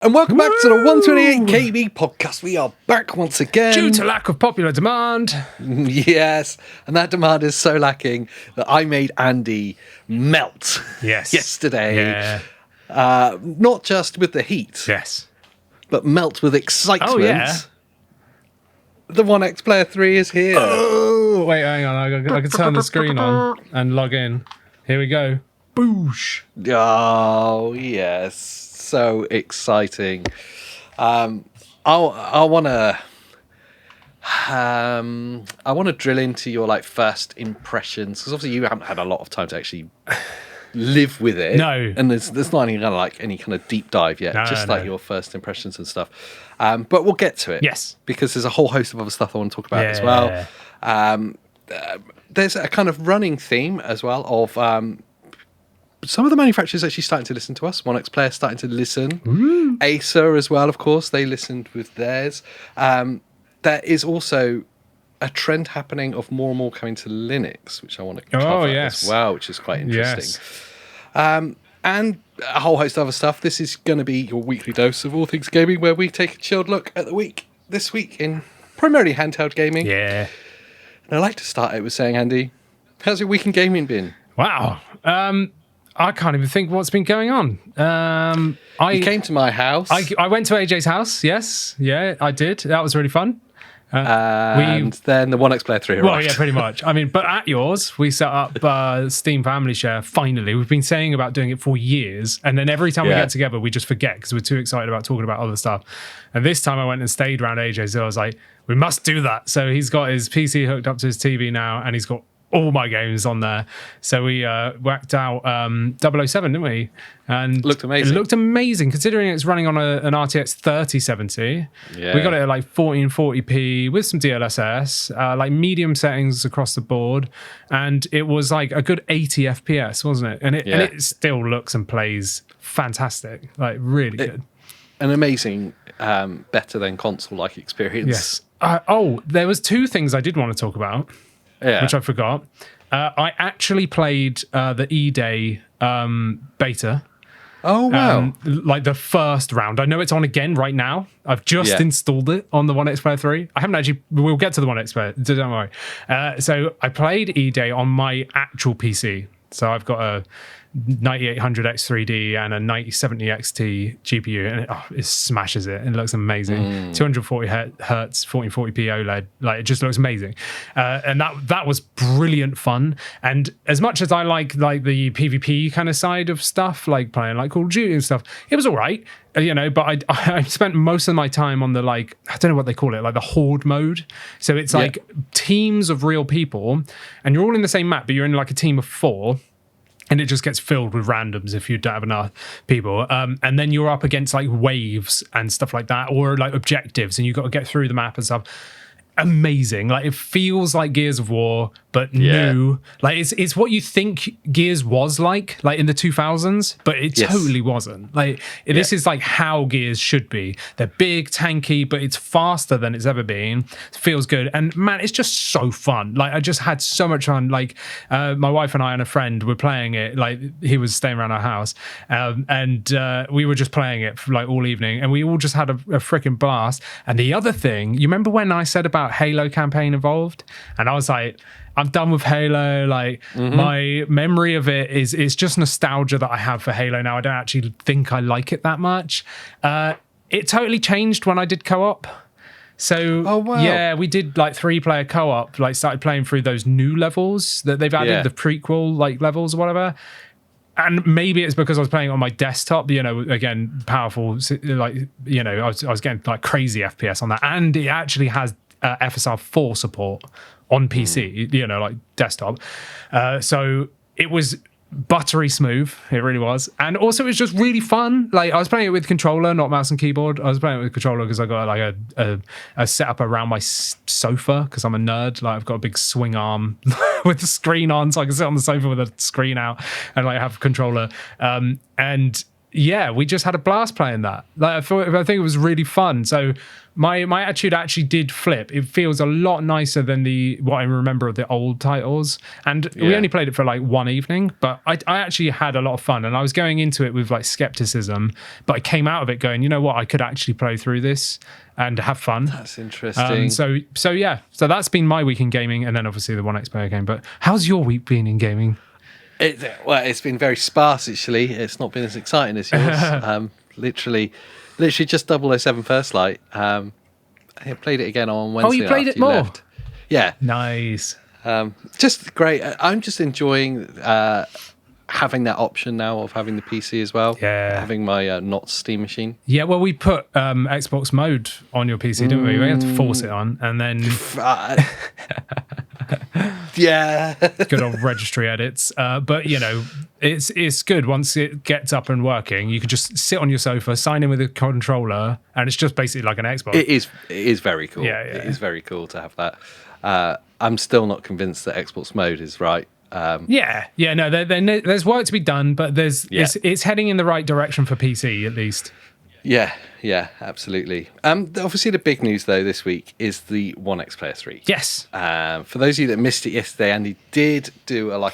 And welcome back to the 128 KB podcast. We are back once again. Due to lack of popular demand. Yes. And that demand is so lacking that I made Andy melt yesterday. Yeah. Not just with the heat. Yes. But melt with excitement. Oh, yeah. The ONEXPLAYER 3 is here. Oh, wait, hang on. I can turn the screen on and log in. Here we go. Boosh. Oh, yes. So exciting. I want to drill into your first impressions, because obviously you haven't had a lot of time to actually live with it. No, and there's not any kind of deep dive yet. No. Your first impressions and stuff. But we'll get to it. Yes, because there's a whole host of other stuff I want to talk about as well. There's a kind of running theme as well of. Some of the manufacturers actually starting to listen to us. ONEXPLAYER starting to listen. Ooh. ACER as well, of course. They listened with theirs. There is also a trend happening of more and more coming to Linux, which I want to cover as well, which is quite interesting. Yes. And a whole host of other stuff. This is going to be your weekly dose of all things gaming, where we take a chilled look at the week this week in primarily handheld gaming. Yeah. And I'd like to start it with saying, Andy, how's your week in gaming been? Wow. I can't even think what's been going on. You came to my house. I went to AJ's house. Yes. Yeah, I did. That was really fun. And then the ONEXPLAYER 3 arrived. Well, yeah, pretty much. I mean, but at yours, we set up Steam Family Share, finally. We've been saying about doing it for years, and then every time we get together, we just forget because we're too excited about talking about other stuff. And this time I went and stayed around AJ's, so I was like, we must do that. So he's got his PC hooked up to his TV now, and he's got all my games on there. So we whacked out 007, didn't we? And looked amazing. It looked amazing, considering it's running on an RTX 3070. Yeah. We got it at 1440p with some DLSS, medium settings across the board. And it was a good 80 FPS, wasn't it? And it still looks and plays fantastic. Really good. An amazing, better than console-like experience. Yes. There was two things I did want to talk about. Yeah. Which I forgot. I actually played the E-Day beta. Oh, wow. The first round. I know it's on again right now. I've just installed it on the ONEXPLAYER 3. I haven't actually... We'll get to the ONEXPLAYER, don't worry. So I played E-Day on my actual PC. So I've got a 9800 X3D and a 9070 XT GPU, and it smashes it. It looks amazing. 240 hertz, 1440p OLED. It just looks amazing. And that was brilliant fun. And as much as I like the PvP kind of side of stuff, like playing Call of Duty and stuff, it was all right. But I spent most of my time on the I don't know what they call it, the horde mode. So it's teams of real people, and you're all in the same map, but you're in a team of 4. And it just gets filled with randoms if you don't have enough people. And then you're up against waves and stuff like that, or objectives, and you've got to get through the map and stuff. Amazing. It feels like Gears of War, but new. It's what you think Gears was like in the 2000s, but it totally wasn't. This is how Gears should be. They're big, tanky, but it's faster than it's ever been. It feels good. And man, it's just so fun. I just had so much fun. My wife and I and a friend were playing it. He was staying around our house, and we were just playing it for all evening, and we all just had a freaking blast. And the other thing, you remember when I said about Halo campaign evolved, and I was like, I'm done with Halo. My memory of it is just nostalgia that I have for Halo now. I don't actually think I like it that much. It totally changed when I did co-op. So yeah, we did 3-player co-op, started playing through those new levels that they've added, the prequel levels or whatever. And maybe it's because I was playing on my desktop, again, powerful, I was getting crazy FPS on that. And it actually has FSR 4 support on PC, desktop. So it was buttery smooth. It really was. And also it was just really fun. I was playing it with controller, not mouse and keyboard. I was playing it with controller because I got a setup around my sofa because I'm a nerd. I've got a big swing arm with the screen on, so I can sit on the sofa with a screen out and have a controller. And yeah, we just had a blast playing that. Like, I think it was really fun. So my attitude actually did flip. It feels a lot nicer than what I remember of the old titles. And we only played it for like one evening, but I actually had a lot of fun. And I was going into it with like skepticism, but I came out of it going, you know what, I could actually play through this and have fun. That's interesting. So yeah, so that's been my week in gaming, and then obviously the ONEXPLAYER game. But how's your week been in gaming? It's been very sparse, actually. It's not been as exciting as yours. Literally just 007 First Light. I played it again on Wednesday. Oh, you played it more? Left. Yeah. Nice. Just great. I'm just enjoying having that option now of having the PC as well. Yeah. Having my not Steam machine. Yeah, well, we put Xbox mode on your PC, didn't we? We had to force it on, and then... yeah. Good old registry edits. But, you know, it's good once it gets up and working. You can just sit on your sofa, sign in with a controller, and it's just basically like an Xbox. It is very cool. Yeah. It is very cool to have that. I'm still not convinced that Xbox mode is right. No, there's work to be done, but it's heading in the right direction for PC at least. Yeah, absolutely. Obviously, the big news though this week is the ONEXPLAYER 3. Yes. For those of you that missed it yesterday, Andy did do a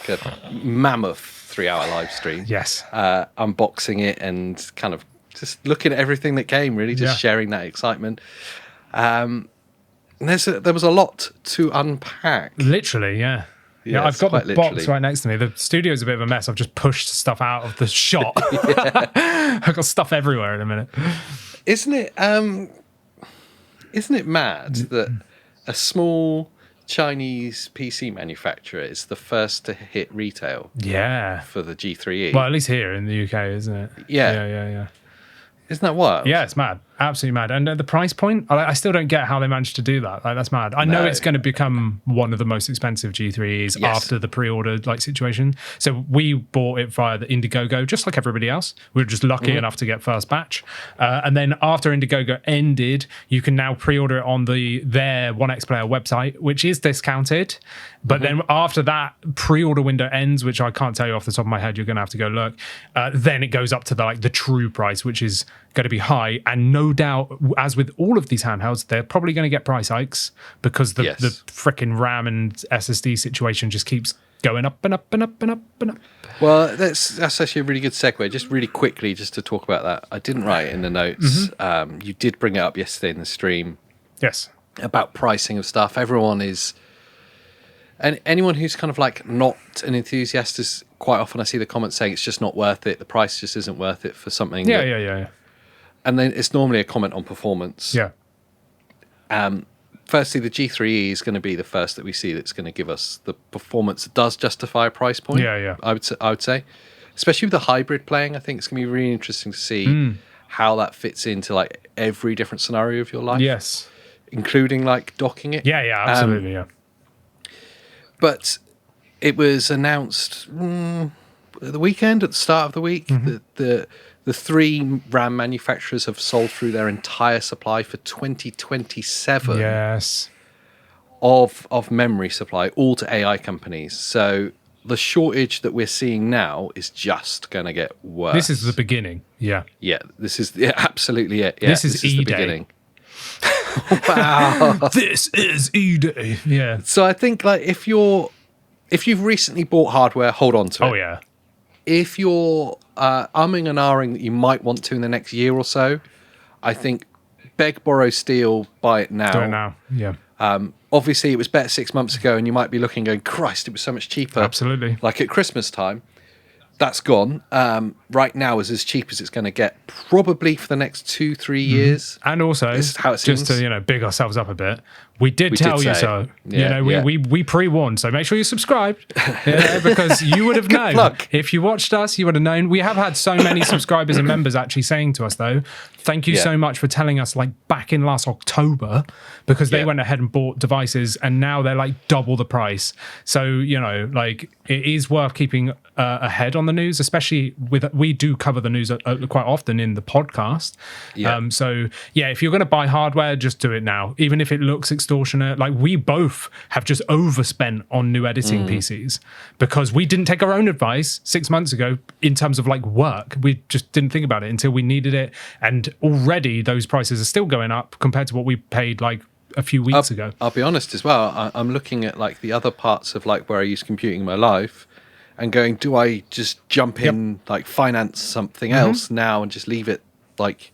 mammoth 3-hour live stream. Yes. Unboxing it and kind of just looking at everything that came. Really, just sharing that excitement. And there was a lot to unpack. Literally, yeah. Yeah, I've got the box right next to me. The studio's a bit of a mess. I've just pushed stuff out of the shot. I've got stuff everywhere in a minute. Isn't it mad that a small Chinese PC manufacturer is the first to hit retail? Yeah. For the G3E. Well, at least here in the UK, isn't it? Yeah. Isn't that wild? Yeah, it's mad. Absolutely mad. And the price point, I still don't get how they managed to do that. Like, that's mad. I know it's going to become one of the most expensive G3Es after the pre-order situation. So we bought it via the Indiegogo, just like everybody else. We were just lucky enough to get first batch. And then after Indiegogo ended, you can now pre-order it on their ONEXPLAYER website, which is discounted. But then after that pre-order window ends, which I can't tell you off the top of my head, you're going to have to go look. Then it goes up to the true price, which is going to be high. And no doubt, as with all of these handhelds, they're probably going to get price hikes because the frickin' RAM and SSD situation just keeps going up and up and up and up and up. Well, that's actually a really good segue. Just really quickly, just to talk about that. I didn't write it in the notes. You did bring it up yesterday in the stream. Yes. About pricing of stuff. Everyone is... And anyone who's kind of like not an enthusiast is quite often I see the comments saying it's just not worth it. The price just isn't worth it for something. Yeah. And then it's normally a comment on performance. Yeah. Firstly, the G3E is going to be the first that we see that's going to give us the performance that does justify a price point. Yeah. I would say, especially with the hybrid playing, I think it's going to be really interesting to see how that fits into like every different scenario of your life. Yes. Including like docking it. Yeah, absolutely. Yeah. But it was announced at the weekend, at the start of the week, that the 3 RAM manufacturers have sold through their entire supply for 2027. Yes. Of memory supply, all to AI companies. So the shortage that we're seeing now is just going to get worse. This is the beginning. Yeah. Yeah, this is absolutely it. Yeah, this is E-Day. The beginning. Wow. This is E-Day. Yeah. So I think like if you've recently bought hardware, hold on to it. Oh yeah. If you're umming and ahhing that you might want to in the next year or so, I think beg, borrow, steal, buy it now. Do it now. Yeah. Obviously, it was better 6 months ago, and you might be looking going, Christ, it was so much cheaper. Absolutely. Like at Christmas time. That's gone. Right now is as cheap as it's going to get, probably for the next 2-3 years. And also, how it just seems. to big ourselves up a bit, we did tell you so. Yeah, we pre-warned, so make sure you're subscribed because you would have known. Plug. If you watched us, you would have known. We have had so many subscribers and members actually saying to us, though, thank you so much for telling us like back in last October, because they went ahead and bought devices and now they're like double the price. So, like it is worth keeping ahead on the news, especially we do cover the news quite often in the podcast. So if you're going to buy hardware, just do it now. Even if it looks extortionate. Like, we both have just overspent on new editing PCs because we didn't take our own advice 6 months ago in terms of like work. We just didn't think about it until we needed it. And already those prices are still going up compared to what we paid like a few weeks ago. I'll be honest as well. I'm looking at like the other parts of like where I use computing in my life and going, do I just jump in, like finance something else now and just leave it like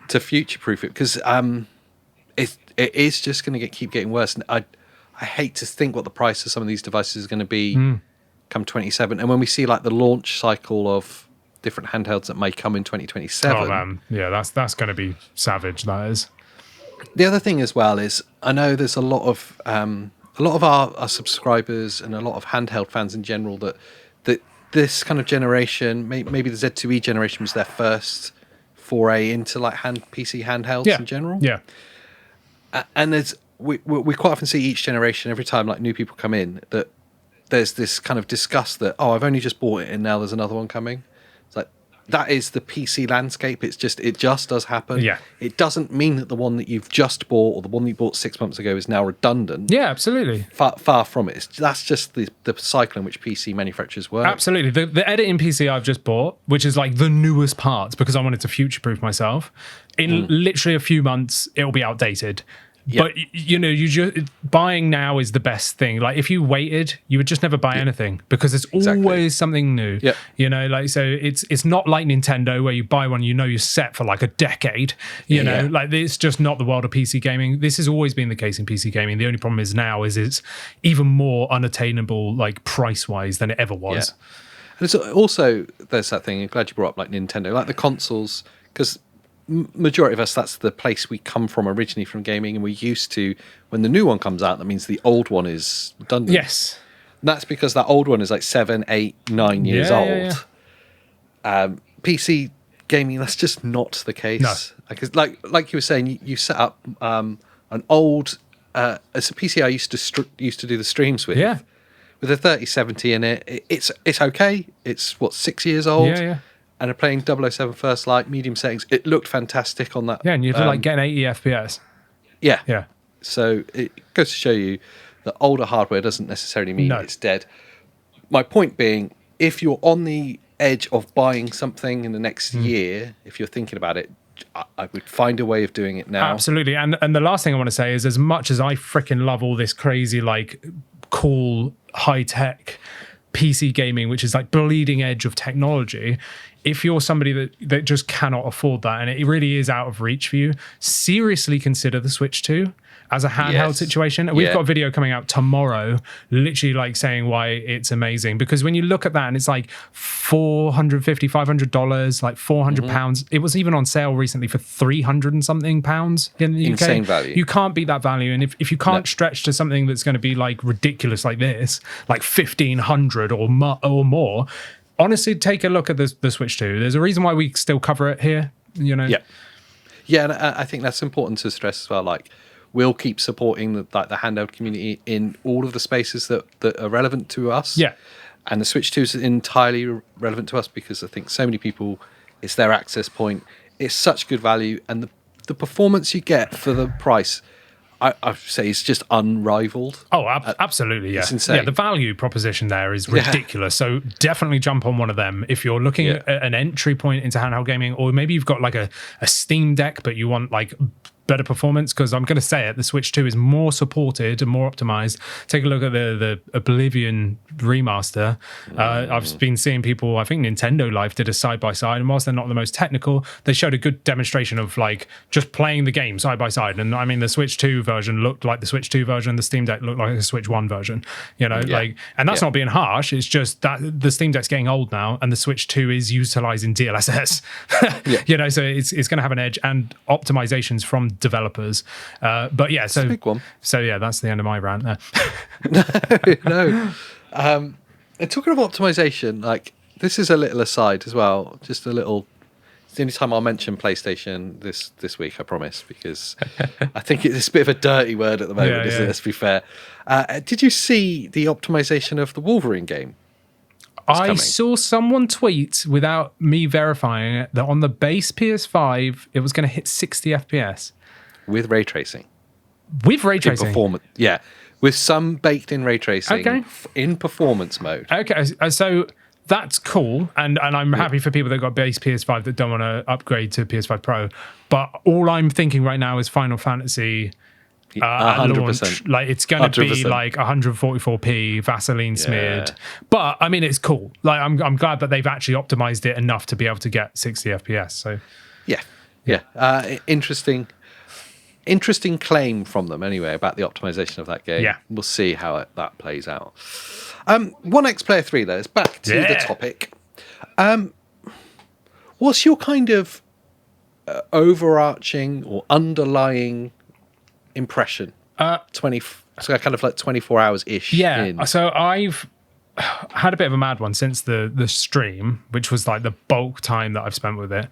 to future-proof it? Because it is just going to keep getting worse. And I hate to think what the price of some of these devices is going to be come 27. And when we see like the launch cycle of different handhelds that may come in 2027. Oh man, yeah, that's going to be savage. That is. The other thing as well is I know there's a lot of our subscribers and a lot of handheld fans in general that this kind of generation, maybe the Z2E generation, was their first foray into like PC handhelds in general. Yeah. And we quite often see each generation, every time like new people come in, that there's this kind of disgust that, oh, I've only just bought it and now there's another one coming. It's like, that is the PC landscape. It just does happen. Yeah. It doesn't mean that the one that you've just bought or the one that you bought 6 months ago is now redundant. Yeah, absolutely. Far from it. That's just the cycle in which PC manufacturers work. Absolutely. The editing PC I've just bought, which is like the newest parts because I wanted to future-proof myself, in literally a few months, it'll be outdated. Yep. But buying now is the best thing. Like if you waited, you would just never buy anything because there's always something new. Yep. Like so it's not like Nintendo where you buy one, you're set for like a decade. You know, like it's just not the world of PC gaming. This has always been the case in PC gaming. The only problem is now is it's even more unattainable, like price wise, than it ever was. Yeah. And it's also there's that thing. I'm glad you brought up like Nintendo, like the consoles, because majority of us, that's the place we come from originally from gaming, and we're used to when the new one comes out, that means the old one is redundant. Yes. And that's because that old one is like 7, 8, 9 years old. PC gaming, that's just not the case. No. Like you were saying, you set up an old it's a PC I used to do the streams with. Yeah. With a 3070 in it. It's okay. It's 6 years old. Yeah. And playing 007 First Light, medium settings, it looked fantastic on that. Yeah, and you're like getting 80 FPS. Yeah. Yeah. So it goes to show you that older hardware doesn't necessarily mean it's dead. My point being, if you're on the edge of buying something in the next year, if you're thinking about it, I would find a way of doing it now. Absolutely. And the last thing I want to say is, as much as I freaking love all this crazy, like, cool, high-tech PC gaming, which is like bleeding edge of technology, if you're somebody that just cannot afford that and it really is out of reach for you, seriously consider the Switch 2 as a handheld situation. We've got a video coming out tomorrow, literally like saying why it's amazing. Because when you look at that and it's like $450, $500, like £400. It was even on sale recently for 300 and something pounds in the UK. Insane value. You can't beat that value. And if you can't stretch to something that's going to be like ridiculous like this, like 1,500 or more, honestly, take a look at the Switch 2. There's a reason why we still cover it here, Yeah, and I think that's important to stress as well. Like, we'll keep supporting the handheld community in all of the spaces that are relevant to us. Yeah. And the Switch 2 is entirely relevant to us because I think so many people, it's their access point. It's such good value, and the performance you get for the price, I say, it's just unrivaled. Oh, absolutely, yeah. It's insane. Yeah, the value proposition there is ridiculous. So definitely jump on one of them if you're looking at an entry point into handheld gaming, or maybe you've got like a Steam Deck, but you want like better performance, because I'm going to say it, the Switch 2 is more supported and more optimized. Take a look at the Oblivion remaster. I've been seeing people, I think Nintendo Live did a side-by-side, and whilst they're not the most technical, they showed a good demonstration of like just playing the game side-by-side. And I mean, the Switch 2 version looked like the Switch 2 version, the Steam Deck looked like the Switch 1 version, like, and that's not being harsh, it's just that the Steam Deck's getting old now, and the Switch 2 is utilizing DLSS. So it's going to have an edge, and optimizations from developers, but yeah, so big one. So yeah, that's the end of my rant there. No. And talking of optimization, like, this is a little aside as well, just a little. It's the only time I'll mention PlayStation this week, I promise, because I think it's a bit of a dirty word at the moment, isn't it? Let's be fair. Did you see the optimization of the Wolverine game? I saw someone tweet, without me verifying it, that on the base PS5 it was going to hit 60 FPS with ray tracing. with ray tracing. With some baked in ray tracing in performance mode. Okay, so that's cool, and I'm happy for people that got base PS5 that don't want to upgrade to PS5 Pro. But all I'm thinking right now is Final Fantasy. 100%. Like it's going to be like 144p Vaseline smeared, but I mean it's cool. Like I'm glad that they've actually optimized it enough to be able to get 60 FPS. So interesting claim from them anyway about the optimization of that game. Yeah, we'll see how that plays out. ONEXPLAYER 3 though, it's back to the topic. What's your kind of overarching or underlying impression? 24 hours ish. So I've had a bit of a mad one since the stream, which was like the bulk time that I've spent with it.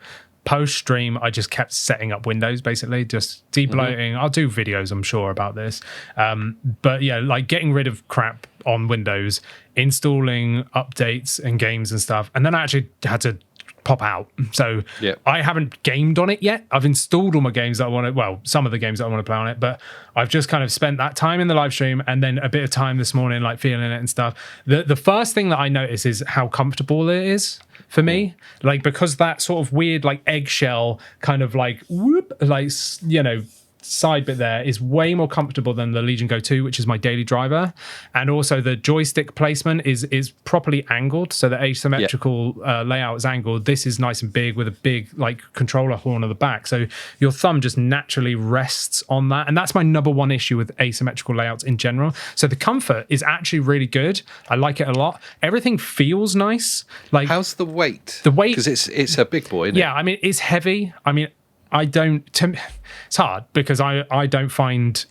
Post stream, I just kept setting up Windows, basically just debloating. I'll do videos, I'm sure, about this, but yeah, like getting rid of crap on Windows, installing updates and games and stuff, and then I actually had to pop out. So I haven't gamed on it yet. I've installed all my games that I want to, well, some of the games that I want to play on it, but I've just kind of spent that time in the live stream and then a bit of time this morning, like feeling it and stuff. The first thing that I notice is how comfortable it is for me. Like, because that sort of weird, like eggshell kind of like, whoop, like, you know, side bit there is way more comfortable than the Legion Go 2, which is my daily driver, and also the joystick placement is properly angled, so the asymmetrical layout is angled. This is nice and big with a big like controller horn at the back, so your thumb just naturally rests on that, and that's my number one issue with asymmetrical layouts in general. So the comfort is actually really good. I like it a lot. Everything feels nice. Like, how's the weight? The weight, because it's a big boy, isn't it? I mean, it's heavy. I mean, it's hard because I don't find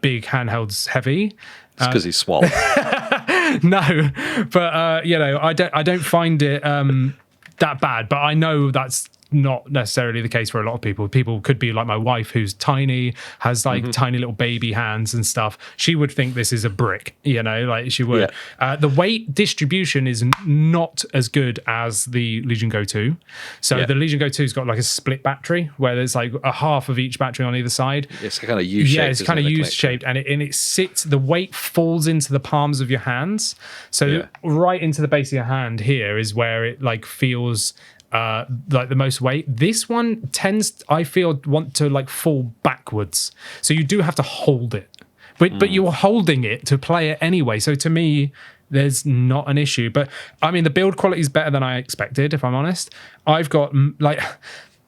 big handhelds heavy. It's because he's swole. No, but you know, I don't find it that bad. But I know that's not necessarily the case for a lot of people. People could be like my wife, who's tiny, has like tiny little baby hands and stuff. She would think this is a brick, you know, like she would. The weight distribution is not as good as the Legion Go 2. So the Legion Go 2's got like a split battery where there's like a half of each battery on either side. It's kind of U-shaped. Yeah, it's kind of U-shaped, and it sits. The weight falls into the palms of your hands. So right into the base of your hand here is where it like feels like the most weight. This one tends, I feel, want to like fall backwards, so you do have to hold it, but you're holding it to play it anyway, so to me there's not an issue. But I mean, the build quality is better than I expected, if I'm honest. I've got like,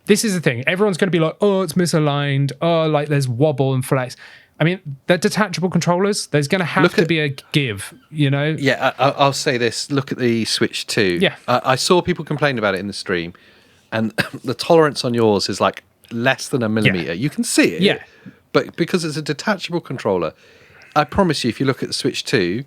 this is the thing, everyone's going to be like, oh, it's misaligned, oh, like there's wobble and flex. I mean, they're detachable controllers. There's going to have to be a give, you know? Yeah, I'll say this. Look at the Switch 2. Yeah. I saw people complain about it in the stream, and the tolerance on yours is like less than a millimeter. You can see it. Yeah. But because it's a detachable controller, I promise you, if you look at the Switch 2,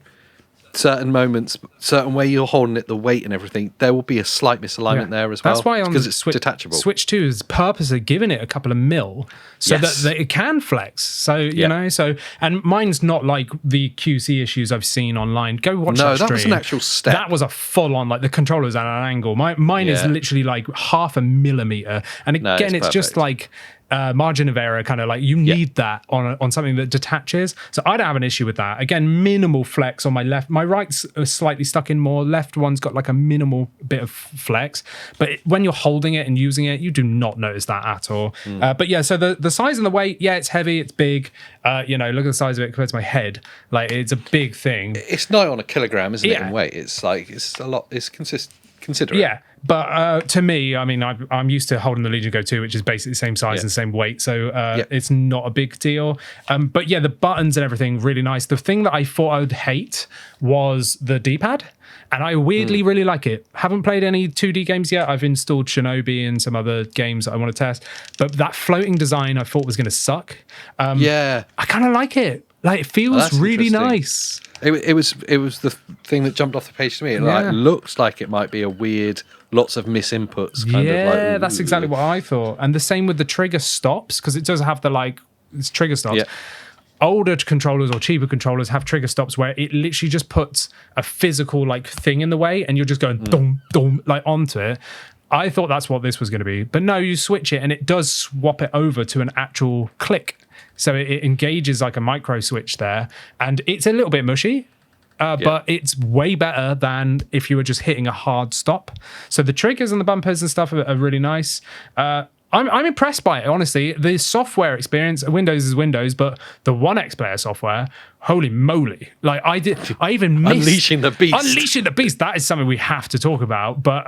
certain moments, certain way you're holding it, the weight and everything, there will be a slight misalignment there as well. That's why on because it's detachable. Switch 2 is purposely giving it a couple of mil so that it can flex. So you know, and mine's not like the QC issues I've seen online. Go watch that stream. That was an actual step. That was a full on, like the controller's at an angle. Mine is literally like half a millimeter, and again, it's just like margin of error, kind of like you need that on something that detaches. So I don't have an issue with that. Again, minimal flex on my left. My right's slightly stuck in more. Left one's got like a minimal bit of flex. But when you're holding it and using it, you do not notice that at all. But yeah, so the size and the weight, it's heavy, it's big. You know, look at the size of it compared to my head. Like, it's a big thing. It's nigh on a kilogram, isn't it, in weight? It's like, it's a lot, it's considerate. Yeah. But to me, I mean, I'm used to holding the Legion Go 2, which is basically the same size and same weight. So it's not a big deal. But yeah, the buttons and everything, really nice. The thing that I thought I would hate was the D-pad. And I weirdly really like it. Haven't played any 2D games yet. I've installed Shinobi and some other games that I want to test. But that floating design I thought was going to suck. I kind of like it. Like, it feels really nice. It was the thing that jumped off the page to me. It like looks like it might be a weird, lots of misinputs. Kind of like, that's exactly what I thought. And the same with the trigger stops, because it does have the it's trigger stops. Older controllers or cheaper controllers have trigger stops where it literally just puts a physical like thing in the way, and you're just going dum dum like onto it. I thought that's what this was going to be. But no, you switch it and it does swap it over to an actual click. So it engages like a micro switch there. And it's a little bit mushy. But it's way better than if you were just hitting a hard stop. So the triggers and the bumpers and stuff are really nice. I'm impressed by it, honestly. The software experience, Windows is Windows, but the ONEXPLAYER software, holy moly. Like I even missed... Unleashing the beast. Unleashing the beast. That is something we have to talk about. But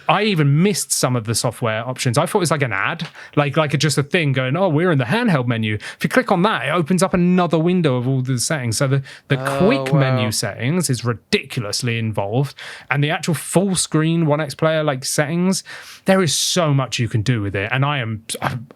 I even missed some of the software options. I thought it was like an ad, like just a thing going, oh, we're in the handheld menu. If you click on that, it opens up another window of all the settings. So the quick menu settings is ridiculously involved. And the actual full screen ONEXPLAYER like settings, there is so much you can do with it. And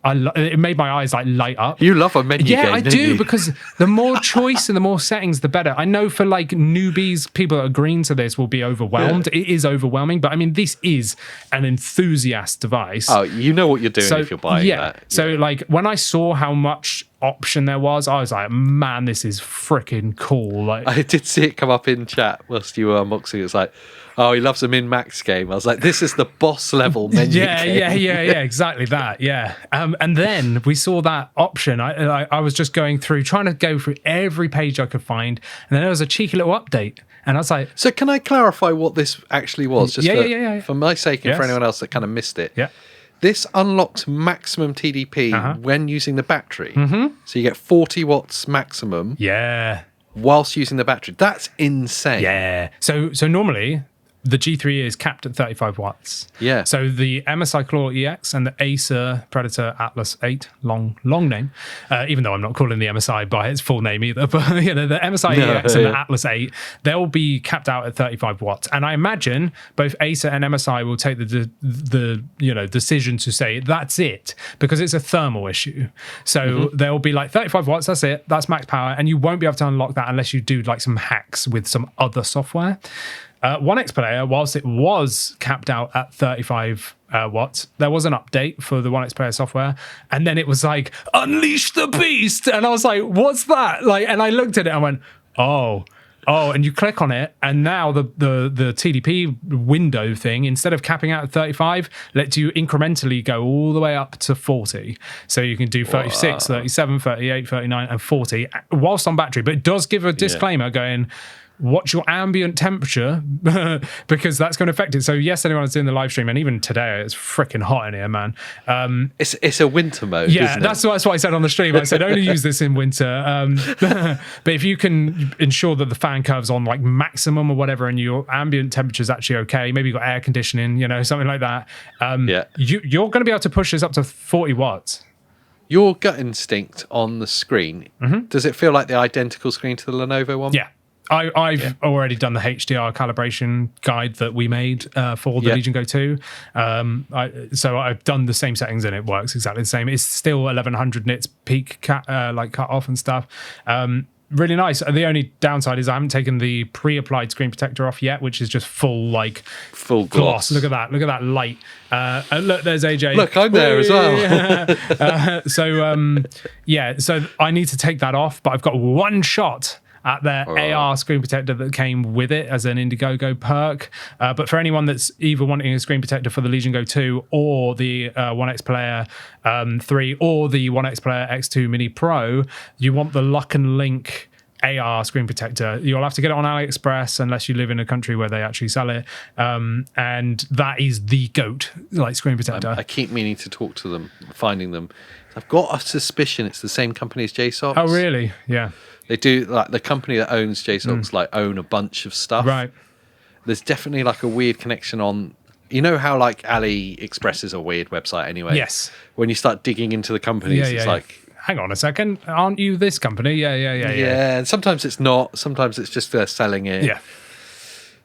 it made my eyes like light up. You love a menu game, I don't do, you? because the more choice and the more settings, the better. I know for like newbies, people that are green to this will be overwhelmed. Yeah. It is overwhelming, but I mean, this is an enthusiast device. Oh, you know what you're doing if you're buying that. Yeah. So like when I saw how much option there was, I was like, man, this is freaking cool. Like, I did see it come up in chat whilst you were unboxing. It's like, oh, he loves a min-max game. I was like, this is the boss level menu game. Yeah, exactly that. Yeah. And then we saw that option. I was just going through, trying to go through every page I could find. And then there was a cheeky little update. And I was like... So can I clarify what this actually was? Just for my sake and for anyone else that kind of missed it. Yeah. This unlocks maximum TDP when using the battery. Mm-hmm. So you get 40 watts maximum. Yeah. Whilst using the battery. That's insane. Yeah. So normally the G3 is capped at 35 watts. Yeah. So the MSI Claw EX and the ACER Predator Atlas 8, long name, even though I'm not calling the MSI by its full name either, but the MSI EX and the Atlas 8, they'll be capped out at 35 watts. And I imagine both ACER and MSI will take the decision to say that's it, because it's a thermal issue. So they'll be like 35 watts, that's it, that's max power, and you won't be able to unlock that unless you do like some hacks with some other software. ONEXPLAYER, whilst it was capped out at 35 watts, there was an update for the ONEXPLAYER software, and then it was like, unleash the beast, and I was like, what's that? Like, and I looked at it and I went, oh, and you click on it, and now the TDP window thing, instead of capping out at 35, lets you incrementally go all the way up to 40. So you can do 36, 37, 38, 39, and 40 whilst on battery. But it does give a disclaimer going, watch your ambient temperature because that's going to affect it. So yesterday when I was doing the live stream, and even today, it's freaking hot in here, man. It's a winter mode. Yeah, isn't that's what I said on the stream. I said only use this in winter. But if you can ensure that the fan curve's on like maximum or whatever, and your ambient temperature is actually okay, maybe you've got air conditioning, something like that. You're going to be able to push this up to 40 watts. Your gut instinct on the screen, does it feel like the identical screen to the Lenovo one? Yeah. I've already done the HDR calibration guide that we made for the Legion Go 2. So I've done the same settings and it works exactly the same. It's still 1100 nits peak cut off and stuff. Really nice. The only downside is I haven't taken the pre-applied screen protector off yet, which is just full gloss. Look at that light. Look, there's AJ. Look, I'm there as well. So I need to take that off, but I've got one shot at their AR screen protector that came with it as an Indiegogo perk. But for anyone that's either wanting a screen protector for the Legion Go 2 or the ONEXPLAYER 3 or the ONEXPLAYER X2 Mini Pro, you want the Luck and Link AR screen protector. You'll have to get it on AliExpress unless you live in a country where they actually sell it. And that is the GOAT screen protector. I keep meaning to talk to them, finding them. I've got a suspicion it's the same company as JSOX. Oh, really? Yeah. They do, the company that owns JSOX own a bunch of stuff. Right. There's definitely a weird connection on, how AliExpress is a weird website anyway. Yes. When you start digging into the companies, it's hang on a second, aren't you this company? Yeah. And sometimes it's not. Sometimes it's just they're selling it. Yeah.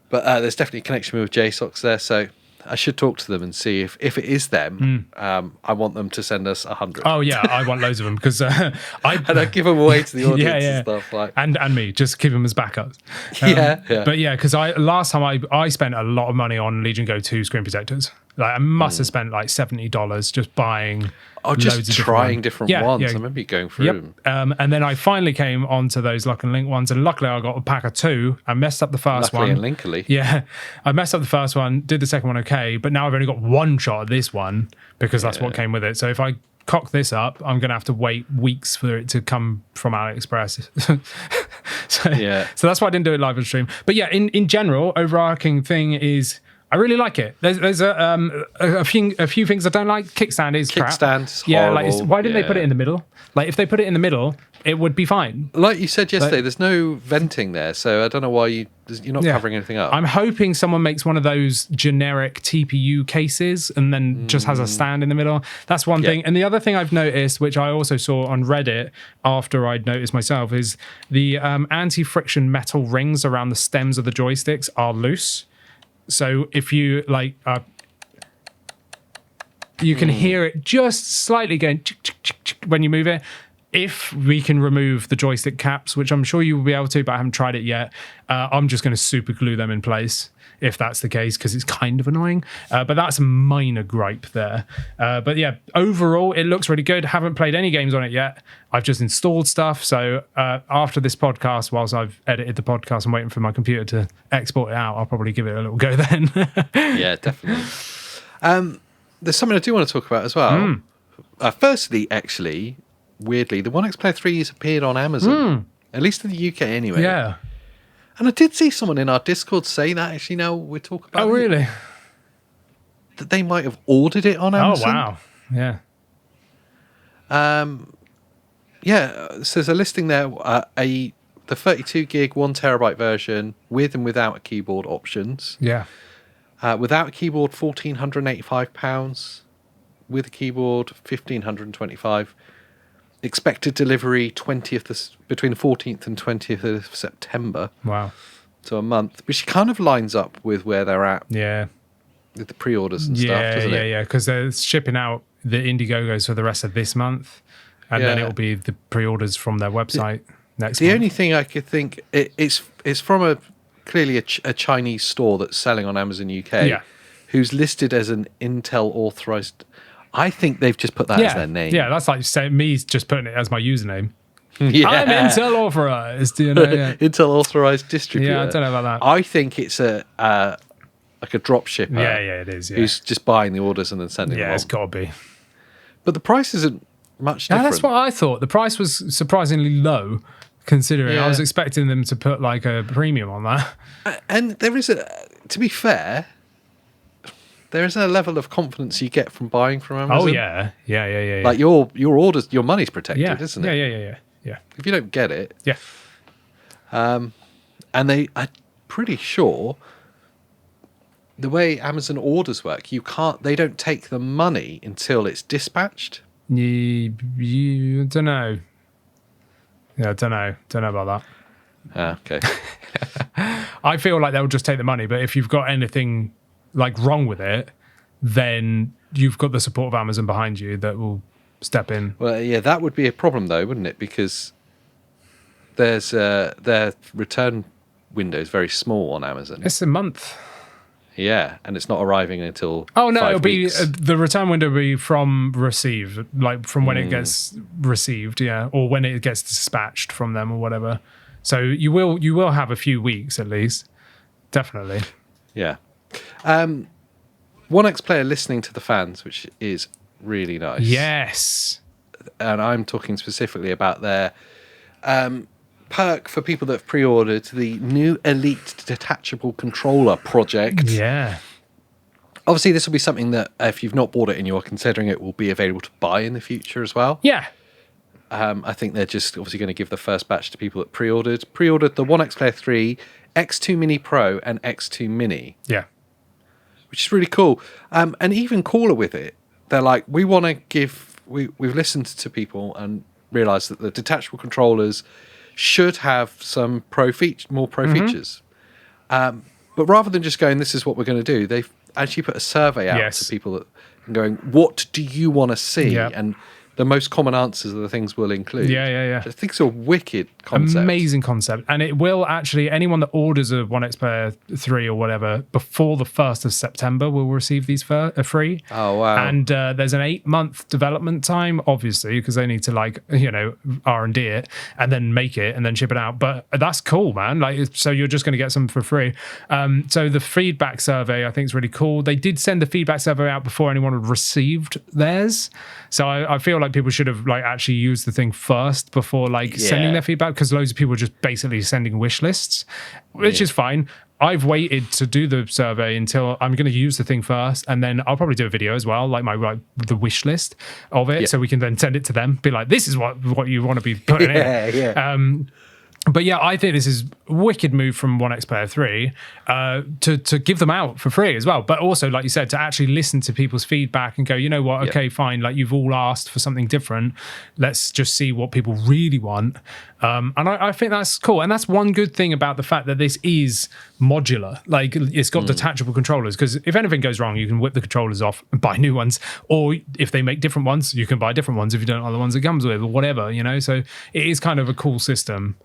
But there's definitely a connection with JSOX there, so I should talk to them and see if it is them. I want them to send us 100. Oh yeah, I want loads of them because and I give them away to the audience and stuff and me, just keep them as backups. But because last time I spent a lot of money on Legion Go 2 screen protectors. Like I must have spent like $70 just buying. Just trying different ones. I remember you going through them. And then I finally came onto those Luck and Link ones, and luckily I got a pack of 2. I messed up the first one. And linkily. Yeah, I messed up the first one, did the second one okay, but now I've only got 1 shot at this one because that's what came with it. So if I cock this up, I'm going to have to wait weeks for it to come from AliExpress. So that's why I didn't do it live on stream. But yeah, in general, overarching thing is I really like it. There's a few things I don't like. Kickstand is crap. Kickstand's horrible. Like why didn't they put it in the middle? Like if they put it in the middle, it would be fine. Like you said yesterday, there's no venting there, so I don't know why you're not covering anything up. I'm hoping someone makes one of those generic TPU cases and then just has a stand in the middle. That's one thing. And the other thing I've noticed, which I also saw on Reddit after I'd noticed myself, is the anti-friction metal rings around the stems of the joysticks are loose. So if you you can hear it just slightly going when you move it. If we can remove the joystick caps, which I'm sure you will be able to, but I haven't tried it yet, I'm just going to super glue them in place if that's the case, because it's kind of annoying. But that's a minor gripe there. But yeah, overall, it looks really good. Haven't played any games on it yet. I've just installed stuff. So after this podcast, whilst I've edited the podcast and waiting for my computer to export it out, I'll probably give it a little go then. Yeah, definitely. There's something I do want to talk about as well. Firstly, actually, weirdly, the ONEXPLAYER 3 has appeared on Amazon, at least in the UK anyway. Yeah. And I did see someone in our Discord say that, actually, now we talk about it. Oh, really? That they might have ordered it on Amazon. Oh, wow. Yeah. So there's a listing there, the 32 gig, 1 terabyte version with and without a keyboard options. Yeah. Without a keyboard, £1,485. With a keyboard, £1,525. Expected delivery between the 14th and 20th of September. Wow. So a month, which kind of lines up with where they're at. Yeah. With the pre-orders and stuff, doesn't it? Yeah, because they're shipping out the Indiegogos for the rest of this month, and then it'll be the pre-orders from their website next month. The only thing I could think, it's from clearly a Chinese store that's selling on Amazon UK, who's listed as an Intel authorized. I think they've just put that as their name. Yeah, that's like saying me just putting it as my username. Yeah. I'm Intel authorized. Intel authorized distributor. Yeah, I don't know about that. I think it's like a drop shipper. Yeah, it is. Yeah. Who's just buying the orders and then sending them on. Yeah, it's got to be. But the price isn't much different. That's what I thought. The price was surprisingly low, considering I was expecting them to put like a premium on that. And there is to be fair, there is a level of confidence you get from buying from Amazon. Oh yeah. Like your orders, your money's protected, isn't it? Yeah. If you don't get it, and I'm pretty sure the way Amazon orders work, they don't take the money until it's dispatched. You don't know. Yeah, I don't know about that. Okay. I feel like they'll just take the money, but if you've got anything like wrong with it, then you've got the support of Amazon behind you that will step in. Well, yeah, that would be a problem though, wouldn't it? Because their return window is very small on Amazon. It's a month. Yeah, and it's not arriving until it'll be the return window will be from received, like from when it gets received, or when it gets dispatched from them or whatever. So you will have a few weeks at least, definitely. Yeah. ONEXPLAYER listening to the fans, which is really nice. Yes. And I'm talking specifically about their perk for people that have pre-ordered the new Elite Detachable Controller project. Yeah. Obviously, this will be something that if you've not bought it and you're considering it, will be available to buy in the future as well. Yeah. I think they're just obviously going to give the first batch to people that pre-ordered. Pre-ordered the ONEXPLAYER 3, X2 Mini Pro, and X2 Mini. Yeah. Which is really cool. And even cooler with it, they're like, we want to give... We've listened to people and realised that the detachable controllers should have some more pro features. But rather than just going, this is what we're going to do, they've actually put a survey out to people that going, what do you want to see? Yep. And the most common answers are the things we'll include. Yeah. I think it's a wicked concept. Amazing concept. And it will actually, anyone that orders a ONEXPLAYER 3 or whatever before the 1st of September will receive these for free. Oh, wow. And there's an 8-month development time, obviously, because they need to R&D it and then make it and then ship it out. But that's cool, man. So you're just going to get some for free. So the feedback survey, I think, is really cool. They did send the feedback survey out before anyone had received theirs. So I feel like people should have actually used the thing first before sending their feedback, because loads of people are just basically sending wish lists, which is fine. I've waited to do the survey until I'm going to use the thing first, and then I'll probably do a video as well, the wish list of it, so we can then send it to them, be like, this is what you want to be putting in. But yeah, I think this is a wicked move from ONEXPLAYER 3 to give them out for free as well. But also, like you said, to actually listen to people's feedback and go, you know what, okay, fine, you've all asked for something different. Let's just see what people really want. And I think that's cool. And that's one good thing about the fact that this is modular. It's got detachable controllers, because if anything goes wrong, you can whip the controllers off and buy new ones. Or if they make different ones, you can buy different ones if you don't like the ones it comes with, or whatever, So it is kind of a cool system.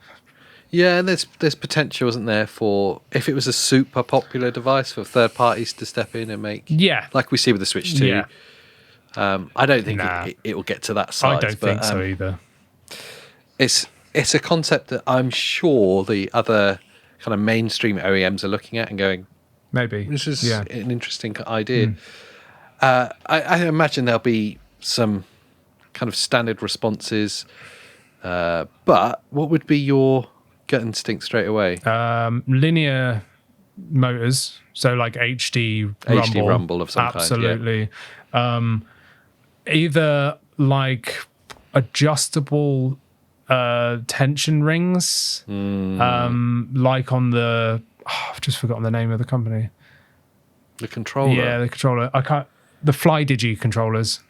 Yeah, and there's potential, isn't there, for if it was a super popular device for third parties to step in and make, like we see with the Switch 2. Yeah. I don't think it will get to that size. I don't think so either. It's a concept that I'm sure the other kind of mainstream OEMs are looking at and going, maybe this is an interesting idea. I imagine there'll be some kind of standard responses, but what would be your gut instinct straight away? Linear motors, so HD rumble of some kind. Absolutely. Either adjustable tension rings, like on the I've just forgotten the name of the company. The controller. Yeah, the controller. The FlyDigi controllers.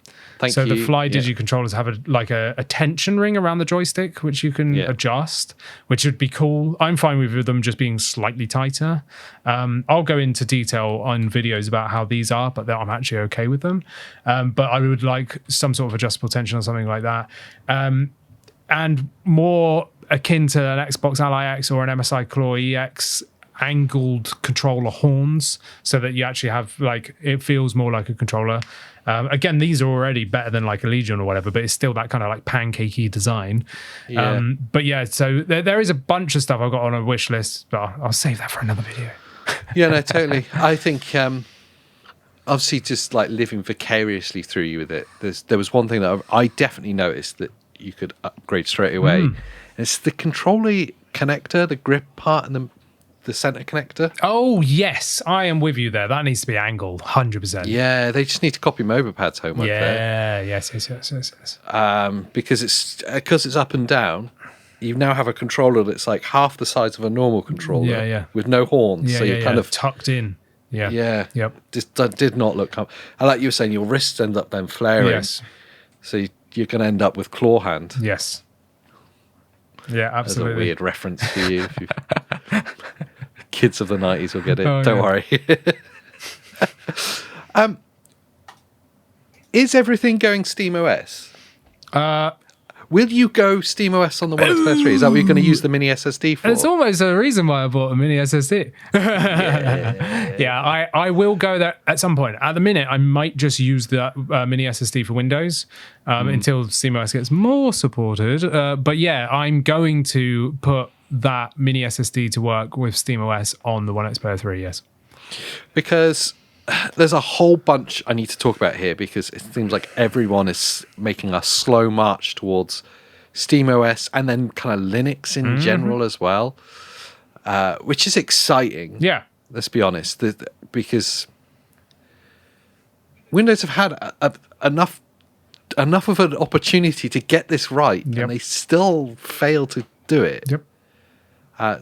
Thank you. The FlyDigi controllers have a tension ring around the joystick, which you can adjust, which would be cool. I'm fine with them just being slightly tighter. I'll go into detail on videos about how these are, but I'm actually okay with them. But I would like some sort of adjustable tension or something like that. And more akin to an Xbox Ally X or an MSI Claw EX, angled controller horns, so that you actually have it feels more like a controller. Again, these are already better than a Legion or whatever, but it's still that kind of pancakey design. But yeah, so there is a bunch of stuff I've got on a wish list, but I'll save that for another video. Yeah, no, totally. I think obviously just living vicariously through you with it, there was one thing that I definitely noticed that you could upgrade straight away. It's the controller connector, the grip part, and the center connector. Oh yes, I am with you there. That needs to be angled 100%. Yeah, they just need to copy Mobipad's homework there. Yes. Because it's up and down, you now have a controller that's half the size of a normal controller with no horns, so you're kind of tucked in. Yep. Just did not look and like you were saying, your wrists end up then flaring, so you're going to end up with claw hand. Yes. Yeah, absolutely. That's a weird reference for you. Kids of the 90s will get it. Don't worry. Is everything going SteamOS? Will you go SteamOS on the ONEXPLAYER 3? Is that what you're going to use the mini SSD for? It's almost a reason why I bought a mini SSD. I will go there at some point. At the minute, I might just use the mini SSD for Windows until SteamOS gets more supported. But yeah, I'm going to put that mini SSD to work with SteamOS on the ONEXPLAYER 3, yes. Because there's a whole bunch I need to talk about here, because it seems like everyone is making a slow march towards SteamOS and then kind of Linux in general as well, which is exciting. Yeah. Let's be honest, because Windows have had enough of an opportunity to get this right, and they still fail to do it. Yep.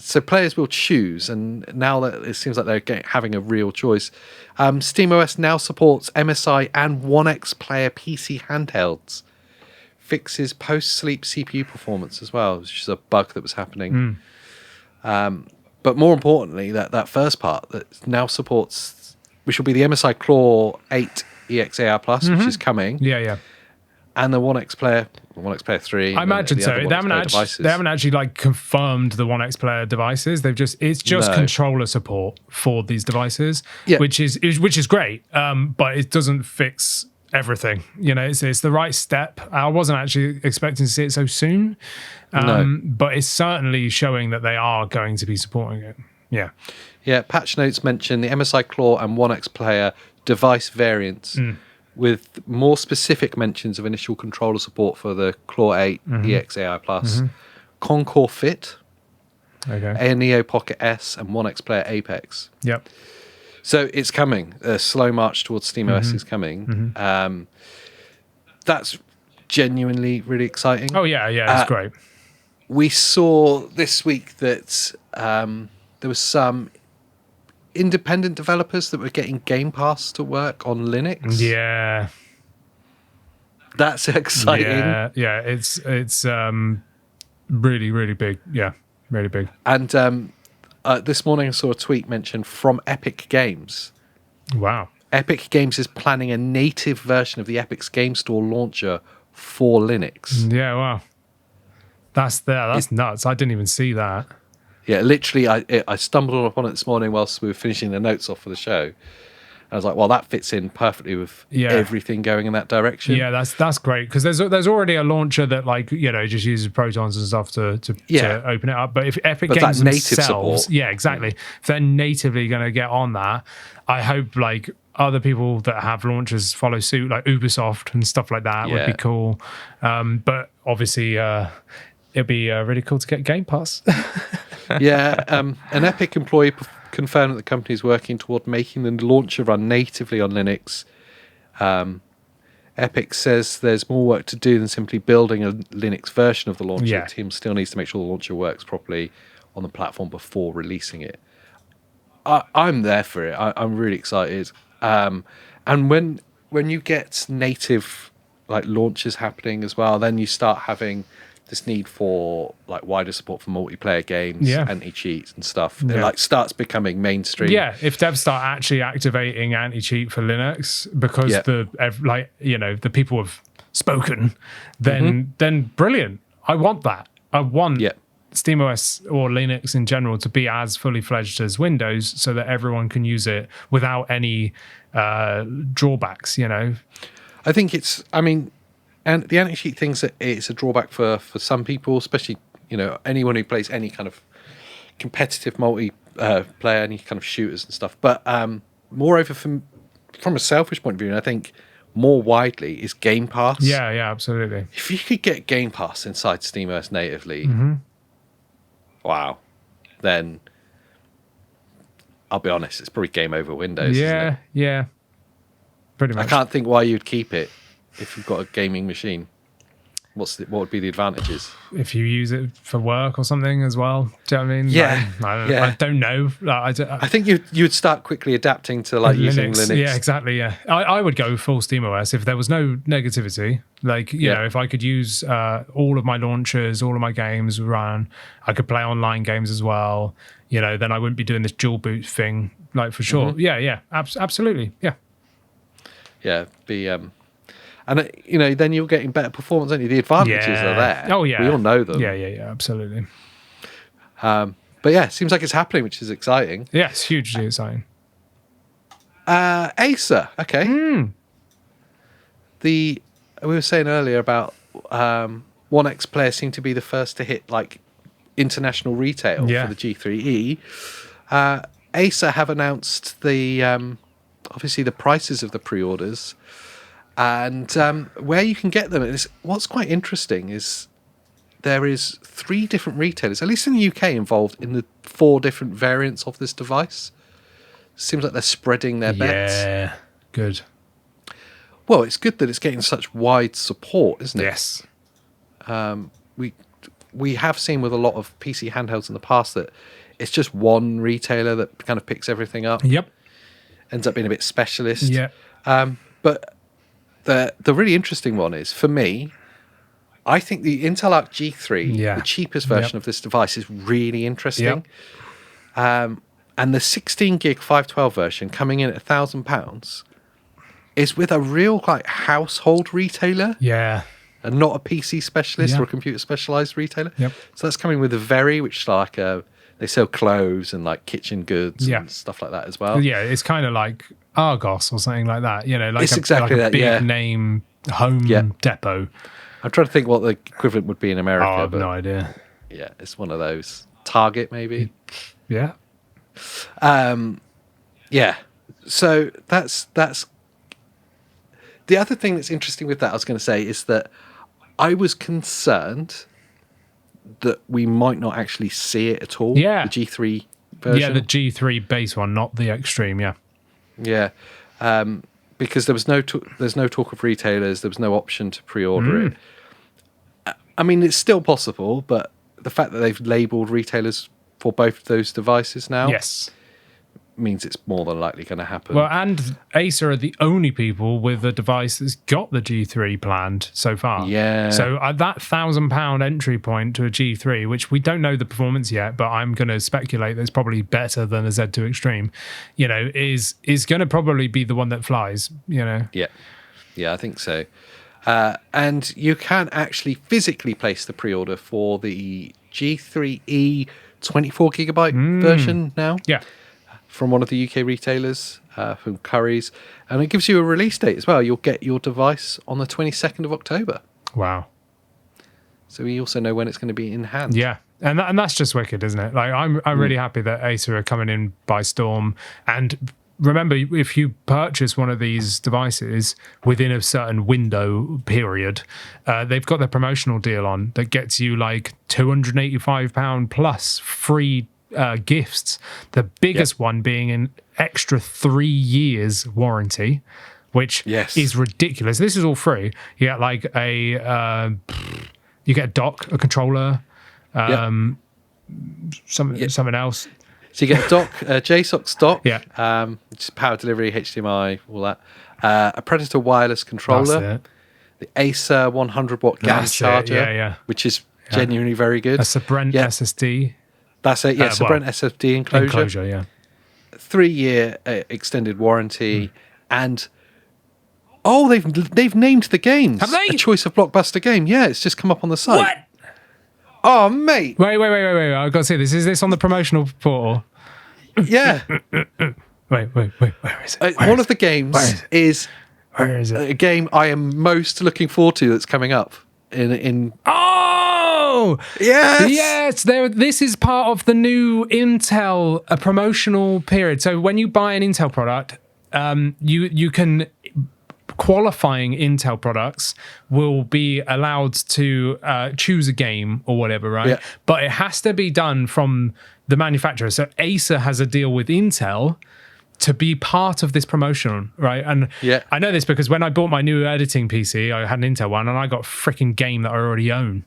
So players will choose, and now that it seems like they're having a real choice. SteamOS now supports MSI and ONEXPLAYER PC handhelds. Fixes post-sleep CPU performance as well, which is a bug that was happening. But more importantly, that first part that now supports, which will be the MSI Claw 8 EXA Plus, which is coming. Yeah. and the ONEXPLAYER 3. I imagine so. They haven't actually like confirmed the ONEXPLAYER devices. It's just controller support for these devices, which is great. But it doesn't fix everything. It's the right step. I wasn't actually expecting to see it so soon, but it's certainly showing that they are going to be supporting it. Yeah. Patch notes mention the MSI Claw and ONEXPLAYER device variants. With more specific mentions of initial controller support for the Claw 8 EXAI Plus, Concore Fit, a Neo Pocket S, and ONEXPLAYER Apex. Yep. So it's coming. A slow march towards SteamOS is coming. That's genuinely really exciting. Oh, yeah, it's great. We saw this week that there was some independent developers that were getting Game Pass to work on Linux. Yeah. That's exciting. Yeah, it's really, really big. Yeah, really big. And this morning I saw a tweet mentioned from Epic Games. Wow. Epic Games is planning a native version of the Epic's Game Store launcher for Linux. Yeah, wow. That's nuts. I didn't even see that. Yeah, literally, I stumbled upon it this morning whilst we were finishing the notes off for the show. I was like, well, that fits in perfectly with everything going in that direction. Yeah, that's great, because there's already a launcher that just uses protons and stuff to open it up. But if Epic Games themselves, exactly, if they're natively going to get on that, I hope other people that have launchers follow suit, like Ubisoft and stuff like that would be cool. But obviously, it'd be really cool to get Game Pass. An Epic employee confirmed that the company is working toward making the launcher run natively on Linux. Epic says there's more work to do than simply building a Linux version of the launcher. The team still needs to make sure the launcher works properly on the platform before releasing it. I'm there for it. I'm really excited. And when you get native launches happening as well, then you start having this need for wider support for multiplayer games, anti-cheat and stuff. It starts becoming mainstream. Yeah, if devs start actually activating anti-cheat for Linux because the people have spoken, then brilliant. I want that. I want SteamOS or Linux in general to be as fully fledged as Windows, so that everyone can use it without any drawbacks. I think it's. And the anti-cheat thing's it's a drawback for some people, especially anyone who plays any kind of competitive multiplayer, any kind of shooters and stuff. But moreover, from a selfish point of view, and I think more widely, is Game Pass. Yeah, absolutely. If you could get Game Pass inside SteamOS natively, wow, then I'll be honest, it's probably game over Windows. Yeah, isn't it? yeah, pretty much. I can't think why you'd keep it. If you've got a gaming machine, what would be the advantages? If you use it for work or something as well, do you know what I mean? Yeah, I don't know. I think you'd start quickly adapting to using Linux. Yeah, exactly. Yeah, I would go full SteamOS if there was no negativity. If I could use all of my launchers, all of my games run, I could play online games as well. Then I wouldn't be doing this dual boot thing, for sure. Yeah, absolutely. Yeah. Yeah, and then you're getting better performance, aren't you? The advantages are there. Oh yeah, we all know them. Yeah, absolutely. But yeah, it seems like it's happening, which is exciting. Yeah, it's hugely exciting. ACER, okay. We were saying earlier about ONEXPLAYER seemed to be the first to hit international retail for the G3E. ACER have announced the obviously the prices of the pre-orders. And where you can get them, what's quite interesting is there is 3 different retailers, at least in the UK, involved in the 4 different variants of this device. Seems like they're spreading their bets. Yeah, good. Well, it's good that it's getting such wide support, isn't it? Yes. We have seen with a lot of PC handhelds in the past that it's just one retailer that kind of picks everything up. Yep. Ends up being a bit specialist. Yeah. But the really interesting one is, for me, I think the Intel Arc G3, the cheapest version of this device, is really interesting. And the 16 gig 512 version coming in at £1,000 is with a real like household retailer. Yeah. And not a PC specialist or a computer specialized retailer. Yep. So that's coming with a Very, which is like they sell clothes and like kitchen goods and stuff like that as well. Yeah, it's kind of like Argos or something like that. Like it's exactly like a that, big name home depot. I'm trying to think what the equivalent would be in America. I have no idea. Yeah, it's one of those. Target, maybe. Yeah. Yeah. So that's the other thing that's interesting with that. I was going to say is that I was concerned that we might not actually see it at all. Yeah. The G3 version. Yeah, the G3 base one, not the Extreme. Yeah. Yeah. Because there's no talk of retailers. There was no option to pre-order it. I mean, it's still possible, but the fact that they've labelled retailers for both of those devices now, means it's more than likely going to happen. Well, and Acer are the only people with a device that's got the G3 planned so far. Yeah. So at that £1,000 entry point to a G3, which we don't know the performance yet, but I'm going to speculate that it's probably better than a Z2 Extreme, is going to probably be the one that flies, Yeah. Yeah, I think so. And you can actually physically place the pre-order for the G3E 24 gigabyte version now. Yeah. From one of the UK retailers, from Currys. And it gives you a release date as well. You'll get your device on the 22nd of October. Wow. So we also know when it's going to be in hand. Yeah. And that's just wicked, isn't it? Like I'm really happy that Acer are coming in by storm. And remember, if you purchase one of these devices within a certain window period, they've got their promotional deal on that gets you like £285 plus free gifts. The biggest one being an extra 3 years warranty, which is ridiculous. This is all free. You get like you get a dock, a controller, something else. So you get a dock, a JSOC dock, which is power delivery, HDMI, all that. A Predator wireless controller, the ACER 100 watt GAN charger, which is genuinely very good. That's a Brent SSD. That's it. Yeah, so Brent SSD enclosure. 3-year extended warranty, and they've named the game. Have they? A choice of blockbuster game. Yeah, it's just come up on the site. What? Oh, mate. Wait. I've got to see this. Is this on the promotional portal? Yeah. Wait. Where is it? One of the games is it? A game I am most looking forward to that's coming up in Oh! Yes! This is part of the new Intel promotional period. So when you buy an Intel product, you can... Qualifying Intel products will be allowed to choose a game or whatever, right? Yeah. But it has to be done from the manufacturer. So Acer has a deal with Intel to be part of this promotion, right? And I know this because when I bought my new editing PC, I had an Intel one, and I got a freaking game that I already own.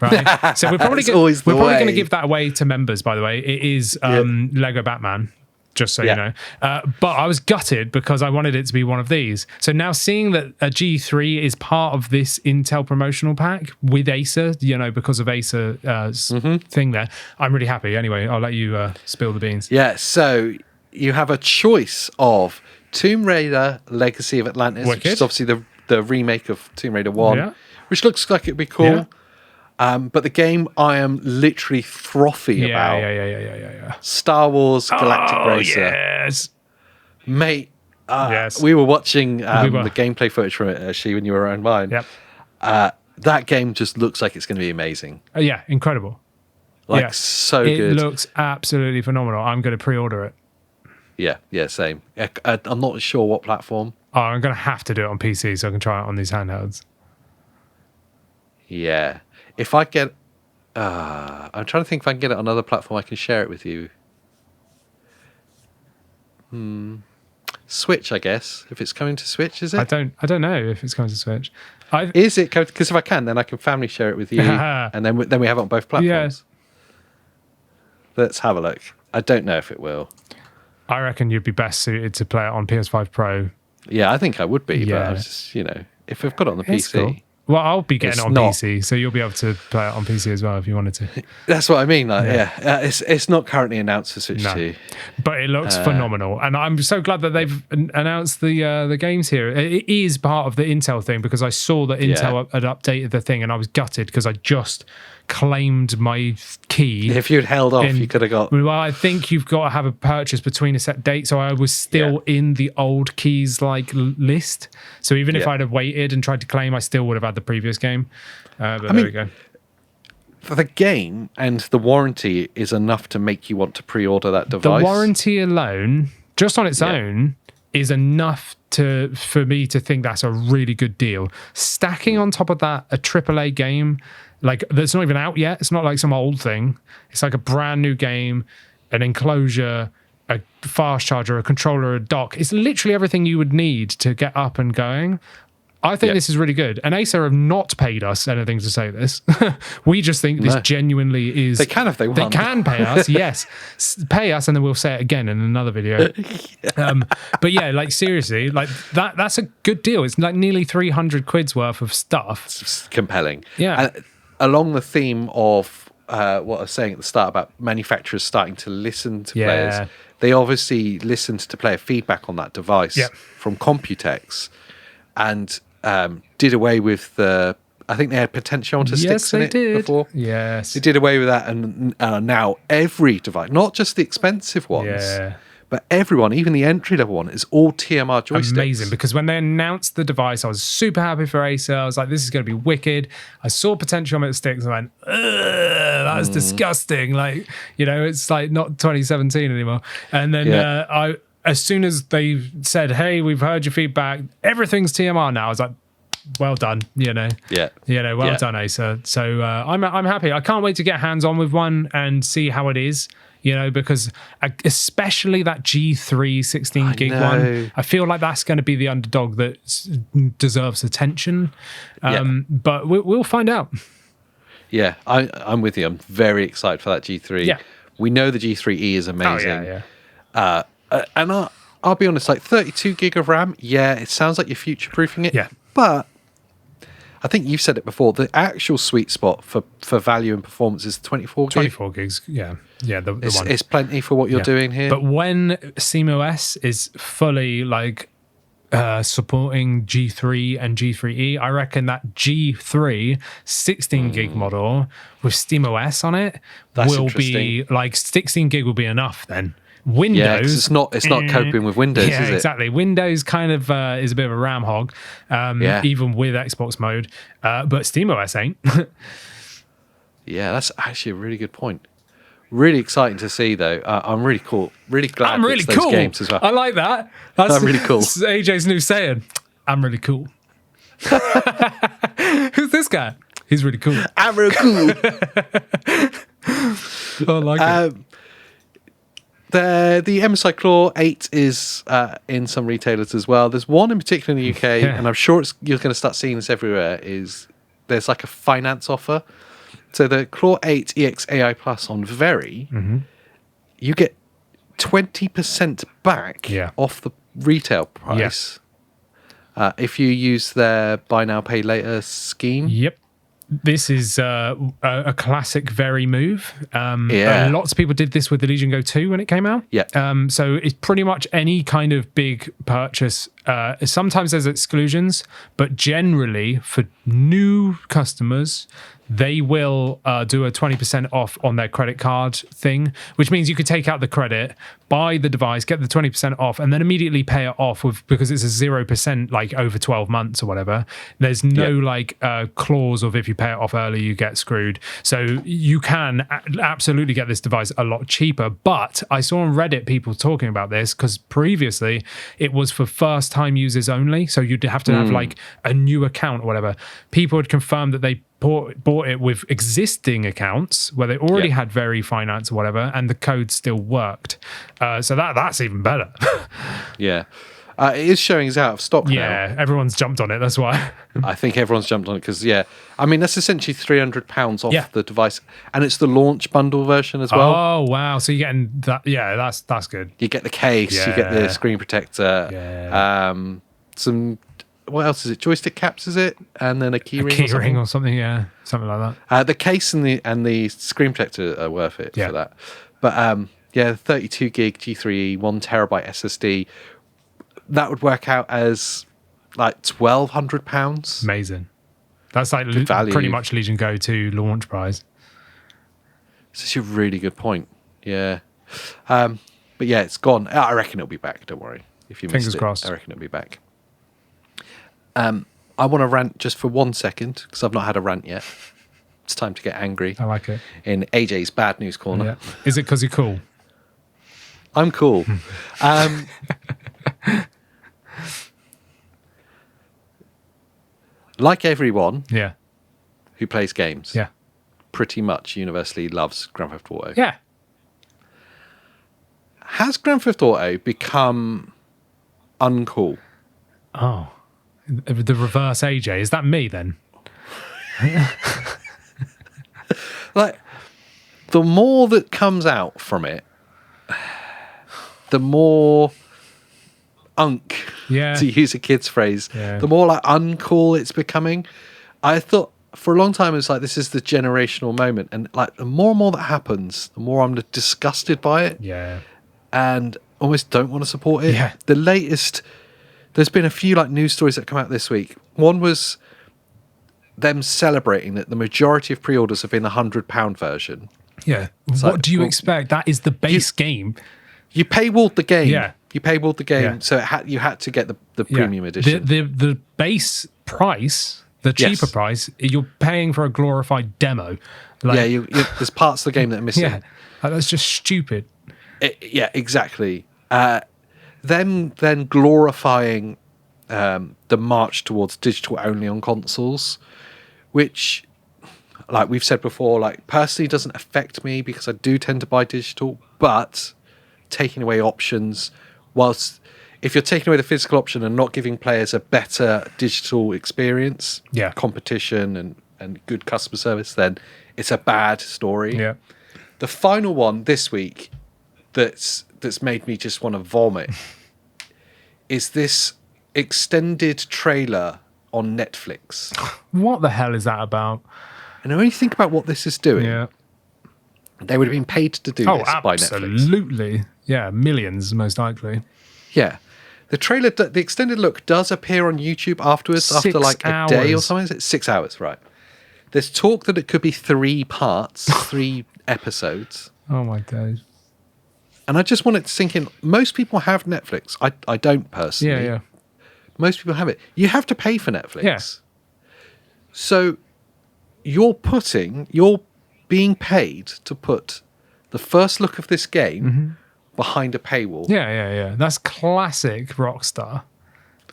Right? So we're probably going to give that away to members, by the way. It is Lego Batman. Just so you know. But I was gutted because I wanted it to be one of these. So now seeing that a G3 is part of this Intel promotional pack with Acer, because of Acer's thing there, I'm really happy. Anyway, I'll let you spill the beans. Yeah, so you have a choice of Tomb Raider Legacy of Atlantis, which is obviously the remake of Tomb Raider 1, which looks like it'd be cool. Yeah. But the game I am literally frothy about. Yeah. Star Wars Galactic Racer. Yes. Mate, we were watching the gameplay footage from it, actually, when you were around mine. Yep. That game just looks like it's going to be amazing. Yeah, incredible. So good. It looks absolutely phenomenal. I'm going to pre-order it. Yeah, same. I'm not sure what platform. Oh, I'm going to have to do it on PC so I can try it on these handhelds. Yeah. If I get... I'm trying to think if I can get it on another platform, I can share it with you. Switch, I guess. If it's coming to Switch, is it? I don't know if it's coming to Switch. Is it? Because if I can, then I can family share it with you, and then we have it on both platforms. Yes. Let's have a look. I don't know if it will. I reckon you'd be best suited to play it on PS5 Pro. Yeah, I think I would be. Yeah. But I was just, if I've got it on the PC... Cool. Well, I'll be getting it on PC, so you'll be able to play it on PC as well if you wanted to. That's what I mean. It's not currently announced for Switch 2. But it looks phenomenal. And I'm so glad that they've announced the games here. It is part of the Intel thing, because I saw that Intel had updated the thing, and I was gutted because I just claimed my key. If you'd held off, you could have got... Well, I think you've got to have a purchase between a set date, so I was still in the old keys list. So even if I'd have waited and tried to claim, I still would have had the previous game. But there we go. For the game and the warranty is enough to make you want to pre-order that device. The warranty alone, just on its own, is enough for me to think that's a really good deal. Stacking on top of that a AAA game that's not even out yet. It's not like some old thing. It's like a brand new game, an enclosure, a fast charger, a controller, a dock. It's literally everything you would need to get up and going. I think this is really good. And Acer have not paid us anything to say this. We just think this genuinely is... They can if they want. They can pay us, yes. Pay us, and then we'll say it again in another video. But seriously, that's a good deal. It's like nearly 300 quid's worth of stuff. It's compelling. Yeah. Along the theme of what I was saying at the start about manufacturers starting to listen to players, they obviously listened to player feedback on that device from Computex, and did away with the... I think they had potentiometer sticks in it before. Yes, they did away with that, and now every device, not just the expensive ones, but everyone, even the entry-level one, is all TMR joysticks. Amazing, because when they announced the device, I was super happy for Acer. I was like, this is going to be wicked. I saw potentiometer sticks and I went, that's disgusting. It's like not 2017 anymore. And then as soon as they said, hey, we've heard your feedback, everything's TMR now, I was like, well done, well done, Acer. So I'm happy. I can't wait to get hands-on with one and see how it is, because especially that G3 16 gig one, I feel like that's going to be the underdog that deserves attention. But we'll find out. Yeah, I'm with you. I'm very excited for that G3. Yeah. We know the G3E is amazing. And I'll be honest, 32 gig of RAM, it sounds like you're future-proofing it. Yeah. But I think you've said it before, the actual sweet spot for value and performance is 24 gig. 24 gigs, yeah. Yeah, the one. It's plenty for what you're doing here. But when SteamOS is fully supporting G3 and G3E, I reckon that G3 16 gig model with SteamOS on it will be 16 gig will be enough then. Windows, it's not coping with Windows, is it? Exactly. Windows kind of is a bit of a RAM hog, even with Xbox mode, but SteamOS ain't. Yeah, that's actually a really good point. Really exciting to see, though. I'm really glad. I'm really cool. Games as well. I like that. I'm really cool. That's AJ's new saying. I'm really cool. Who's this guy? He's really cool. I'm really cool. I like it. The MSI Claw 8 is in some retailers as well. There's one in particular in the UK, and I'm sure you're going to start seeing this everywhere, there's a finance offer. So the Claw 8 EX AI Plus on Very, you get 20% back off the retail price if you use their buy now, pay later scheme. Yep. This is a classic Very move. Lots of people did this with the Legion Go 2 when it came out. Yeah. So it's pretty much any kind of big purchase. Sometimes there's exclusions, but generally for new customers, they will do a 20% off on their credit card thing, which means you could take out the credit, buy the device, get the 20% off, and then immediately pay it off because it's a 0% over 12 months or whatever. There's no clause of if you pay it off early, you get screwed. So you can absolutely get this device a lot cheaper. But I saw on Reddit people talking about this because previously it was for first-time users only. So you'd have to have a new account or whatever. People had confirmed that they bought it with existing accounts where they already had Very Finance or whatever, and the code still worked. So that's even better. It is showing it's out of stock now. Yeah, everyone's jumped on it. That's why. I think everyone's jumped on it because, I mean, that's essentially £300 off the device, and it's the launch bundle version as well. Oh, wow. So you're getting that. Yeah, that's good. You get the case, you get the screen protector, some what else is it? Joystick caps, is it? And then a key ring or something. Yeah, something like that. The case and the screen protector are worth it for that. But 32 gig G3E, 1 terabyte SSD. That would work out as like £1,200. Amazing. That's like pretty much Legion Go 2 launch price. It's actually a really good point. Yeah. But yeah, it's gone. I reckon it'll be back. Don't worry. If you missed Fingers crossed. I reckon it'll be back. I want to rant just for 1 second because I've not had a rant yet. It's time to get angry. I like it. In AJ's bad news corner. Yeah. Is it because you're cool? I'm cool. Like everyone who plays games, pretty much universally loves Grand Theft Auto. Yeah. Has Grand Theft Auto become uncool? Oh, the reverse AJ. Is that me then? Like, the more that comes out from it, the more to use a kid's phrase, the more like uncool it's becoming. I thought for a long time it was like, this is the generational moment, and like the more and more that happens, the more I'm disgusted by it. Yeah. And almost don't want to support it. Yeah. The latest, there's been a few like news stories that come out this week. One was them celebrating that the majority of pre-orders have been the £100 version. Yeah. What do you expect? That is the base game. You paywalled the game. Yeah. You paywalled the game, so you had to get the premium edition. The base price, the cheaper price, you're paying for a glorified demo. Like, there's parts of the game that are missing. Yeah, that's just stupid. Exactly. Them then glorifying the march towards digital only on consoles, which, like we've said before, like personally doesn't affect me because I do tend to buy digital, but taking away options, whilst if you're taking away the physical option and not giving players a better digital experience, competition and good customer service, then it's a bad story. Yeah. The final one this week that's made me just want to vomit is this extended trailer on Netflix. What the hell is that about? And when you think about what this is doing, they would have been paid to do this by Netflix. Absolutely. Yeah, millions most likely. Yeah. The trailer, the extended look does appear on YouTube afterwards, after like a day or something. Is it 6 hours? Right. There's talk that it could be 3 parts, 3 episodes. Oh my days. And I just want it to sink in. Most people have Netflix. I don't personally. Yeah. Most people have it. You have to pay for Netflix. Yeah. So you're being paid to put the first look of this game behind a paywall. Yeah. That's classic Rockstar.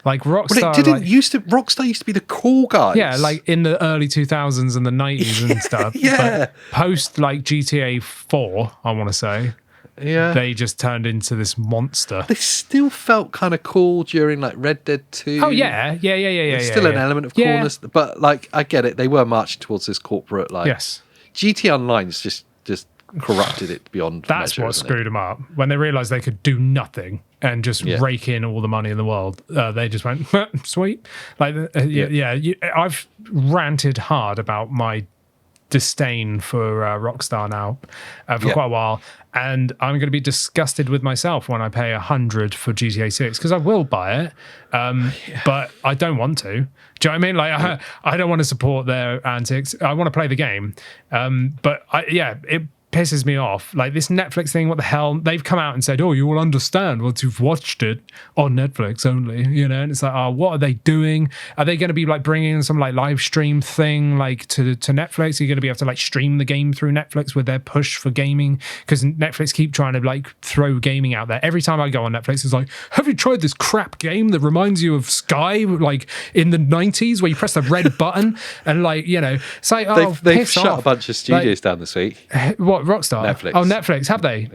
Like Rockstar, but it didn't Rockstar used to be the cool guys. Yeah, like in the early 2000s and the 90s and stuff. Yeah. But post like GTA 4, I want to say. Yeah. They just turned into this monster. They still felt kind of cool during like Red Dead 2. Oh yeah. There's still an element of coolness, but like I get it. They were marching towards this corporate like. Yes. GTA Online's just corrupted it beyond That's measure, what screwed them up. When they realised they could do nothing and just rake in all the money in the world, they just went, sweet. Like, I've ranted hard about my disdain for Rockstar now for quite a while, and I'm going to be disgusted with myself when I pay $100 for GTA 6 because I will buy it, but I don't want to. Do you know what I mean? Like, I don't want to support their antics. I want to play the game, but it pisses me off. Like this Netflix thing, what the hell? They've come out and said, oh, you will understand once you've watched it on Netflix only, you know? And it's like, oh, what are they doing? Are they going to be like bringing some like live stream thing like to Netflix? Are you going to be able to like stream the game through Netflix with their push for gaming? Because Netflix keep trying to like throw gaming out there. Every time I go on Netflix, it's like, have you tried this crap game that reminds you of Sky, like in the 90s where you press the red button and like, you know, it's like, oh, they've shut a bunch of studios down this week. What, Rockstar? Netflix. Oh, Netflix, have they?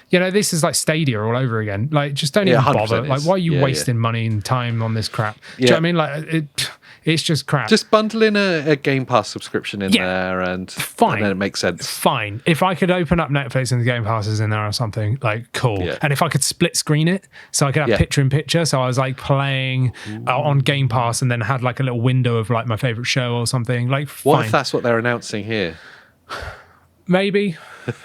You know, this is like Stadia all over again. Like, just don't even bother. Like, why are you wasting money and time on this crap? Do you know what I mean? Like, It's just crap. Just bundle in a Game Pass subscription in there, and then it makes sense. Fine. If I could open up Netflix and the Game Pass is in there or something, like, cool. Yeah. And if I could split screen it, so I could have picture in picture, so I was like playing on Game Pass and then had like a little window of like my favorite show or something. Like, fine. What if that's what they're announcing here? Maybe.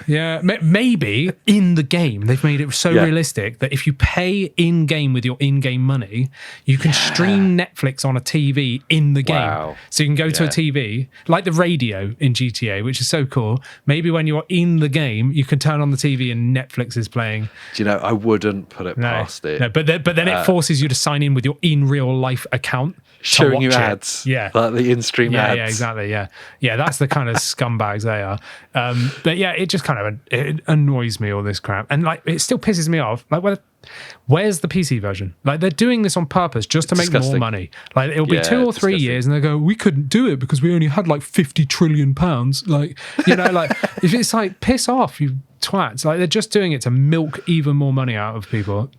Yeah, maybe in the game they've made it so realistic that if you pay in-game with your in-game money, you can stream Netflix on a TV in the game. So you can go to a TV, like the radio in GTA, which is so cool. Maybe when you're in the game, you can turn on the TV and Netflix is playing. Do you know, I wouldn't put it past it. No, but then it forces you to sign in with your in-real-life account. Showing you ads, like the in-stream ads. Yeah, exactly. Yeah, that's the kind of scumbags they are. But yeah, it just kind of it annoys me, all this crap, and like it still pisses me off. Like, where's the PC version? Like, they're doing this on purpose just to make more money. Like, it'll be 2 or 3 years, and they go, we couldn't do it because we only had like 50 trillion pounds. Like, you know, like if it's like, piss off, you twats. Like, they're just doing it to milk even more money out of people.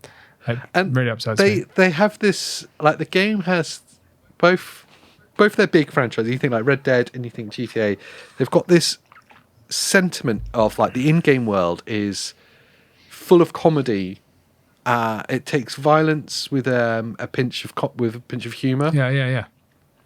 And really upsets me. They have this, like, the game has both their big franchises. You think like Red Dead and you think GTA, they've got this sentiment of like the in-game world is full of comedy. It takes violence with a pinch of humor. Yeah.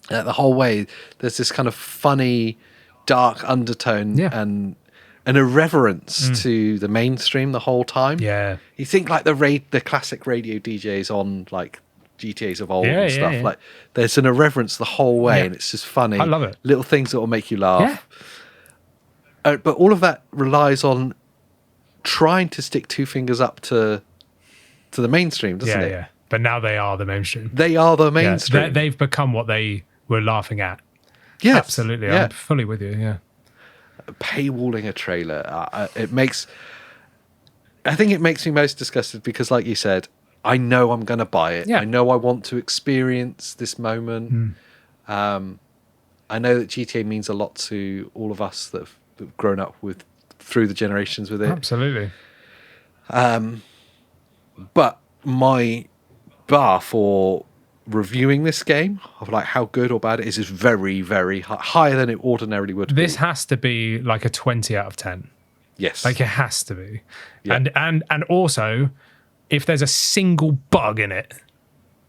The whole way there's this kind of funny, dark undertone and an irreverence to the mainstream the whole time. Yeah, you think like the classic radio DJs on like GTAs of old and stuff. Like, there's an irreverence the whole way, and it's just funny. I love it. Little things that will make you laugh. But all of that relies on trying to stick 2 fingers up to the mainstream, doesn't it? Yeah. But now they are the mainstream. They are the mainstream. Yeah, they've become what they were laughing at. Yes, absolutely. Yeah. I'm fully with you. Yeah. Paywalling a trailer, I think it makes me most disgusted because, like you said, I know I'm going to buy it. I know I want to experience this moment. I know that GTA means a lot to all of us that have grown up through the generations with it. Absolutely. But my bar for reviewing this game, of like how good or bad it is very, very higher than it ordinarily would be. This has to be like a 20 out of 10. Yes. Like, it has to be. Yeah. And also, if there's a single bug in it,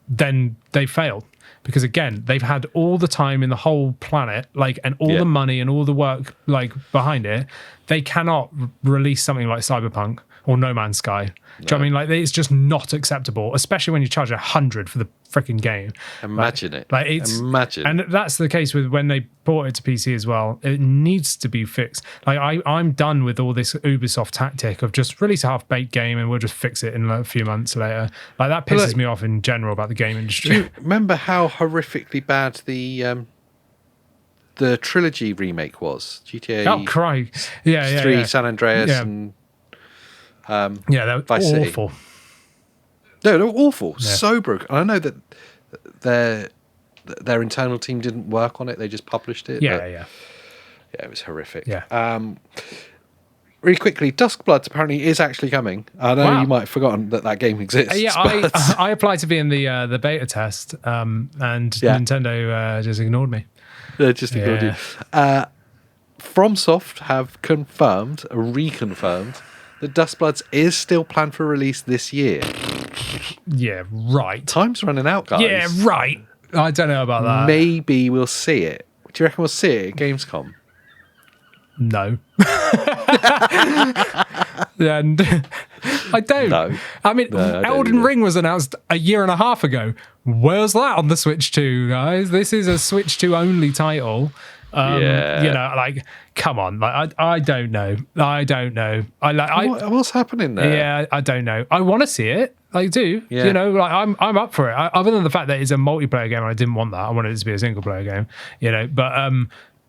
then they failed. Because again, they've had all the time in the whole planet, like, and all the money and all the work like behind it. They cannot release something like Cyberpunk or No Man's Sky. Do you know what I mean? Like, it's just not acceptable, especially when you charge 100 for the freaking game. Imagine it. Like, imagine. And that's the case with when they brought it to PC as well. It needs to be fixed. Like, I'm done with all this Ubisoft tactic of just release a half-baked game and we'll just fix it in a few months later. Like, that pisses me off in general about the game industry. Do you remember how horrifically bad the trilogy remake was? GTA. Oh, cry. Yeah. 3, San Andreas, and they're Vice awful. City. No, they're awful. Yeah. So broken. And I know that their internal team didn't work on it. They just published it. Yeah, it was horrific. Yeah. Really quickly, Duskbloods apparently is actually coming. I know you might have forgotten that game exists. I applied to be in the beta test, and Nintendo just ignored me. They just ignored you. FromSoft have reconfirmed that Duskbloods is still planned for release this year. Yeah, right. Time's running out, guys. Yeah, right. I don't know about that. Maybe we'll see it. Do you reckon we'll see it at Gamescom? No. And I don't. No. I mean, Elden Ring was announced a year and a half ago. Where's that on the Switch 2, guys? This is a Switch 2 only title. You know, like, come on. Like, I don't know. What's happening there? Yeah, I don't know. I want to see it. I do. Yeah. You know, like, I'm up for it. Other than the fact that it's a multiplayer game, and I didn't want that. I wanted it to be a single player game. You know, but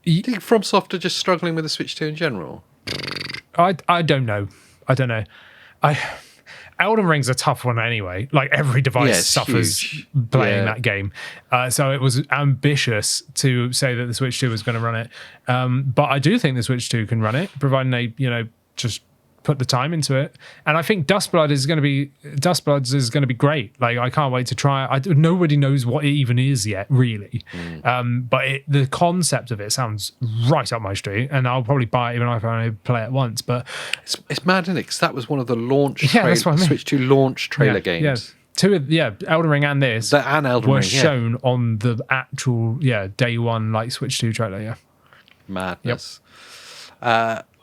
do you think FromSoft are just struggling with the Switch 2 in general? I don't know. Elden Ring's a tough one anyway. Like, every device suffers playing that game. So it was ambitious to say that the Switch 2 was going to run it. But I do think the Switch 2 can run it, providing they, just put the time into it. And I think Duskbloods is going to be great. Like, I can't wait to try it. Nobody knows what it even is yet, really. But the concept of it sounds right up my street, and I'll probably buy it even if I only play it once. But it's mad, isn't it? 'Cause that was one of the that's what I mean. Switch 2 launch trailer games. Elden Ring and this Elden were Ring, shown on the actual day one like Switch 2 trailer. Madness.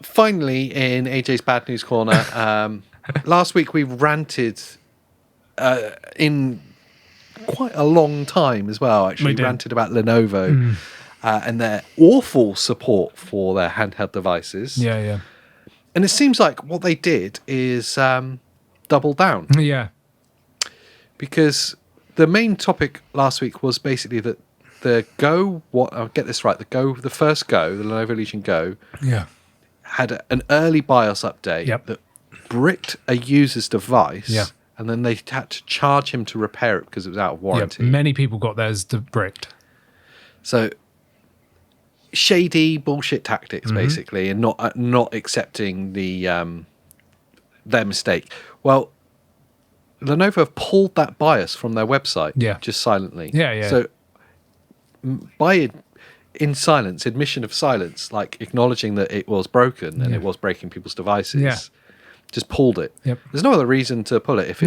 Finally, in AJ's Bad News Corner, last week we ranted in quite a long time as well. Actually, we ranted about Lenovo and their awful support for their handheld devices. Yeah. And it seems like what they did is double down. Yeah. Because the main topic last week was basically that the Go, I'll get this right, the first Go, the Lenovo Legion Go, had an early BIOS update that bricked a user's device, and then they had to charge him to repair it because it was out of warranty. Many people got theirs bricked. So shady bullshit tactics, basically, and not accepting their mistake. Well, Lenovo have pulled that BIOS from their website, just silently. So in silence, admission of silence, like acknowledging that it was broken and it was breaking people's devices, just pulled it. There's no other reason to pull it. If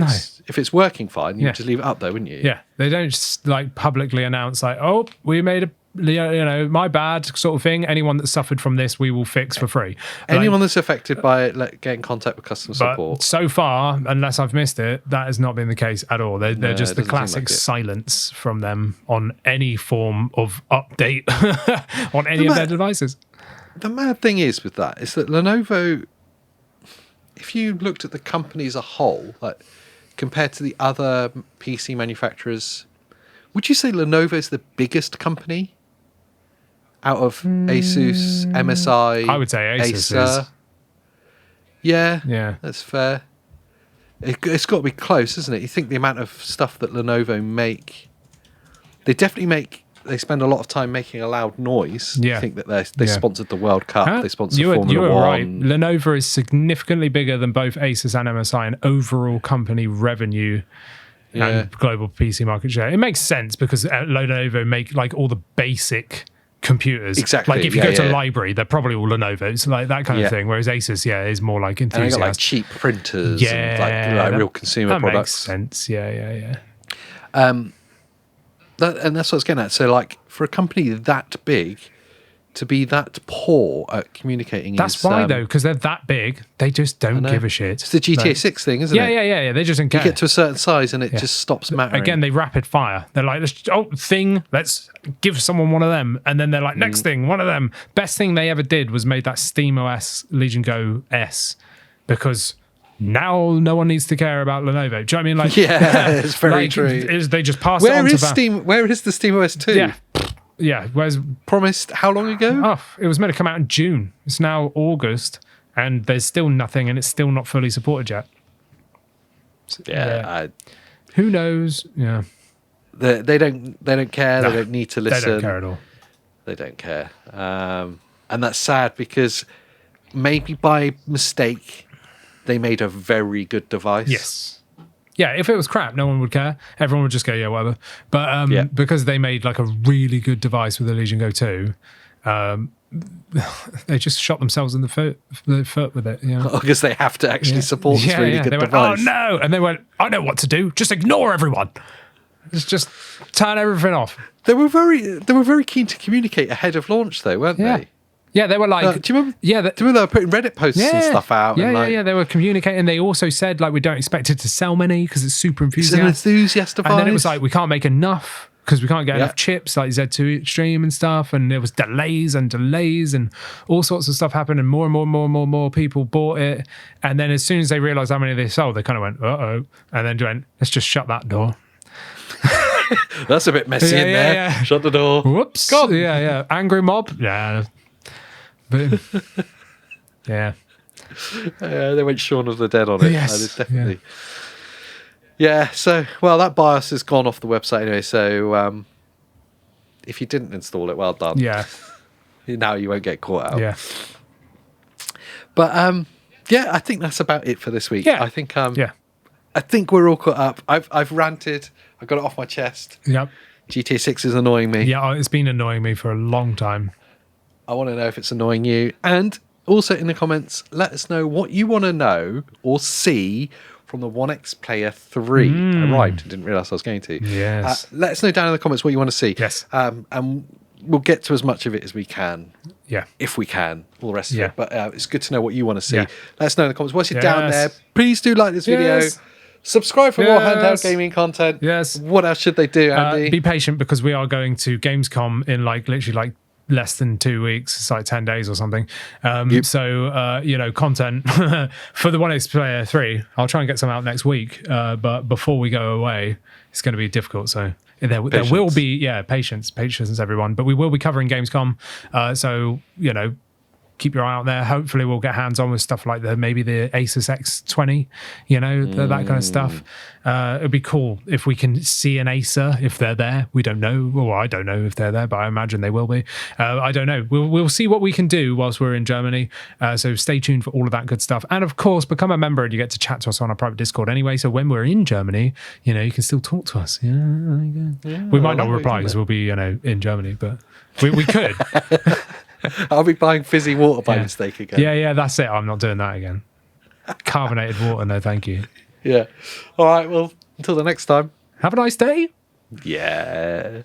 it's working fine, you just leave it up there, wouldn't you? Yeah, they don't just like publicly announce like, oh, we made a my bad sort of thing. Anyone that suffered from this, we will fix for free. Anyone that's affected by it, get in contact with customer support. So far, unless I've missed it, that has not been the case at all. They're just the classic silence from them on any form of update on any of their devices. The mad thing is with that is that Lenovo, if you looked at the company as a whole, like compared to the other PC manufacturers, would you say Lenovo is the biggest company out of Asus, MSI? I would say Acer. Is. Yeah, that's fair. It's got to be close, isn't it? You think the amount of stuff that Lenovo make, they spend a lot of time making a loud noise. Yeah. I think that they sponsored the World Cup, they sponsored Formula 1. You were right. Lenovo is significantly bigger than both Asus and MSI in overall company revenue and global PC market share. It makes sense because Lenovo make like all the basic computers. Exactly. Like if you go to a library, they're probably all Lenovo's, like that kind of thing. Whereas Asus, is more like enthusiast. And they got like cheap printers and like real consumer products. That makes sense. Yeah. And that's what it's getting at. So like for a company that big to be that poor at communicating, that's why though, because they're that big, they just don't give a shit. It's the GTA6 thing, isn't it? Yeah. They just don't care. You get to a certain size and it just stops mattering. Again, they rapid fire. They're like, let's give someone one of them, and then they're like, next thing, one of them. Best thing they ever did was made that SteamOS Legion Go S, because now no one needs to care about Lenovo. Do you know what I mean? Like, it's very true. They just pass it on to Where is the SteamOS 2? Yeah, whereas promised how long ago? Oh, it was meant to come out in June. It's now August, and there's still nothing, and it's still not fully supported yet. So, who knows? Yeah, they don't care. No, they don't need to listen. They don't care at all. They don't care, and that's sad because maybe by mistake they made a very good device. Yes. Yeah, if it was crap, no one would care. Everyone would just go, well, whatever. But because they made like a really good device with the Legion Go 2, they just shot themselves in the foot with it. Because they have to actually support this really good device. Oh no! And they went, I know what to do. Just ignore everyone. Just turn everything off. They were very keen to communicate ahead of launch, though, weren't they? Yeah, they were like... do you remember? Yeah, they were putting Reddit posts and stuff out. Yeah. They were communicating. They also said, like, we don't expect it to sell many because it's super enthusiast. It's an enthusiast device. And then it was like, we can't make enough because we can't get enough chips, like Z2 Extreme and stuff. And there was delays and all sorts of stuff happened. And more people bought it. And then as soon as they realised how many they sold, they kind of went, uh-oh. And then went, let's just shut that door. That's a bit messy in there. Yeah. Shut the door. Whoops. Gone. Yeah. Angry mob. Yeah. Yeah. They went Shaun of the Dead on it. Yes. Definitely. Yeah. So, well, that BIOS has gone off the website anyway. So, if you didn't install it, well done. Yeah. Now you won't get caught out. Yeah. But Yeah, I think that's about it for this week. Yeah. I think we're all caught up. I've ranted. I got it off my chest. Yep. GTA 6 is annoying me. Yeah, it's been annoying me for a long time. I want to know if it's annoying you. And also in the comments, let us know what you want to know or see from the ONEXPLAYER 3. I arrived and didn't realise I was going to. Yes. Let us know down in the comments what you want to see. Yes. And we'll get to as much of it as we can. Yeah. If we can. All the rest of it. But it's good to know what you want to see. Yeah. Let us know in the comments. Once you're down there, please do like this video. Yes. Subscribe for more handheld gaming content. Yes. What else should they do, Andy? Be patient because we are going to Gamescom in literally less than 2 weeks. It's like 10 days or something. So, content for the ONEXPLAYER 3. I'll try and get some out next week. But before we go away, it's going to be difficult. So there will be, patience, everyone. But we will be covering Gamescom. So, keep your eye out there. Hopefully we'll get hands on with stuff like maybe the Asus X20, that kind of stuff. It'd be cool if we can see an Acer if they're there. We don't know. Well, I don't know if they're there, but I imagine they will be. I don't know. We'll see what we can do whilst we're in Germany. So stay tuned for all of that good stuff. And of course, become a member and you get to chat to us on our private Discord anyway. So when we're in Germany, you can still talk to us. We might not reply because we'll be, in Germany, but we could. I'll be buying fizzy water by mistake again. Yeah, that's it. I'm not doing that again. Carbonated water, no thank you. Yeah. All right, well, until the next time. Have a nice day. Yeah.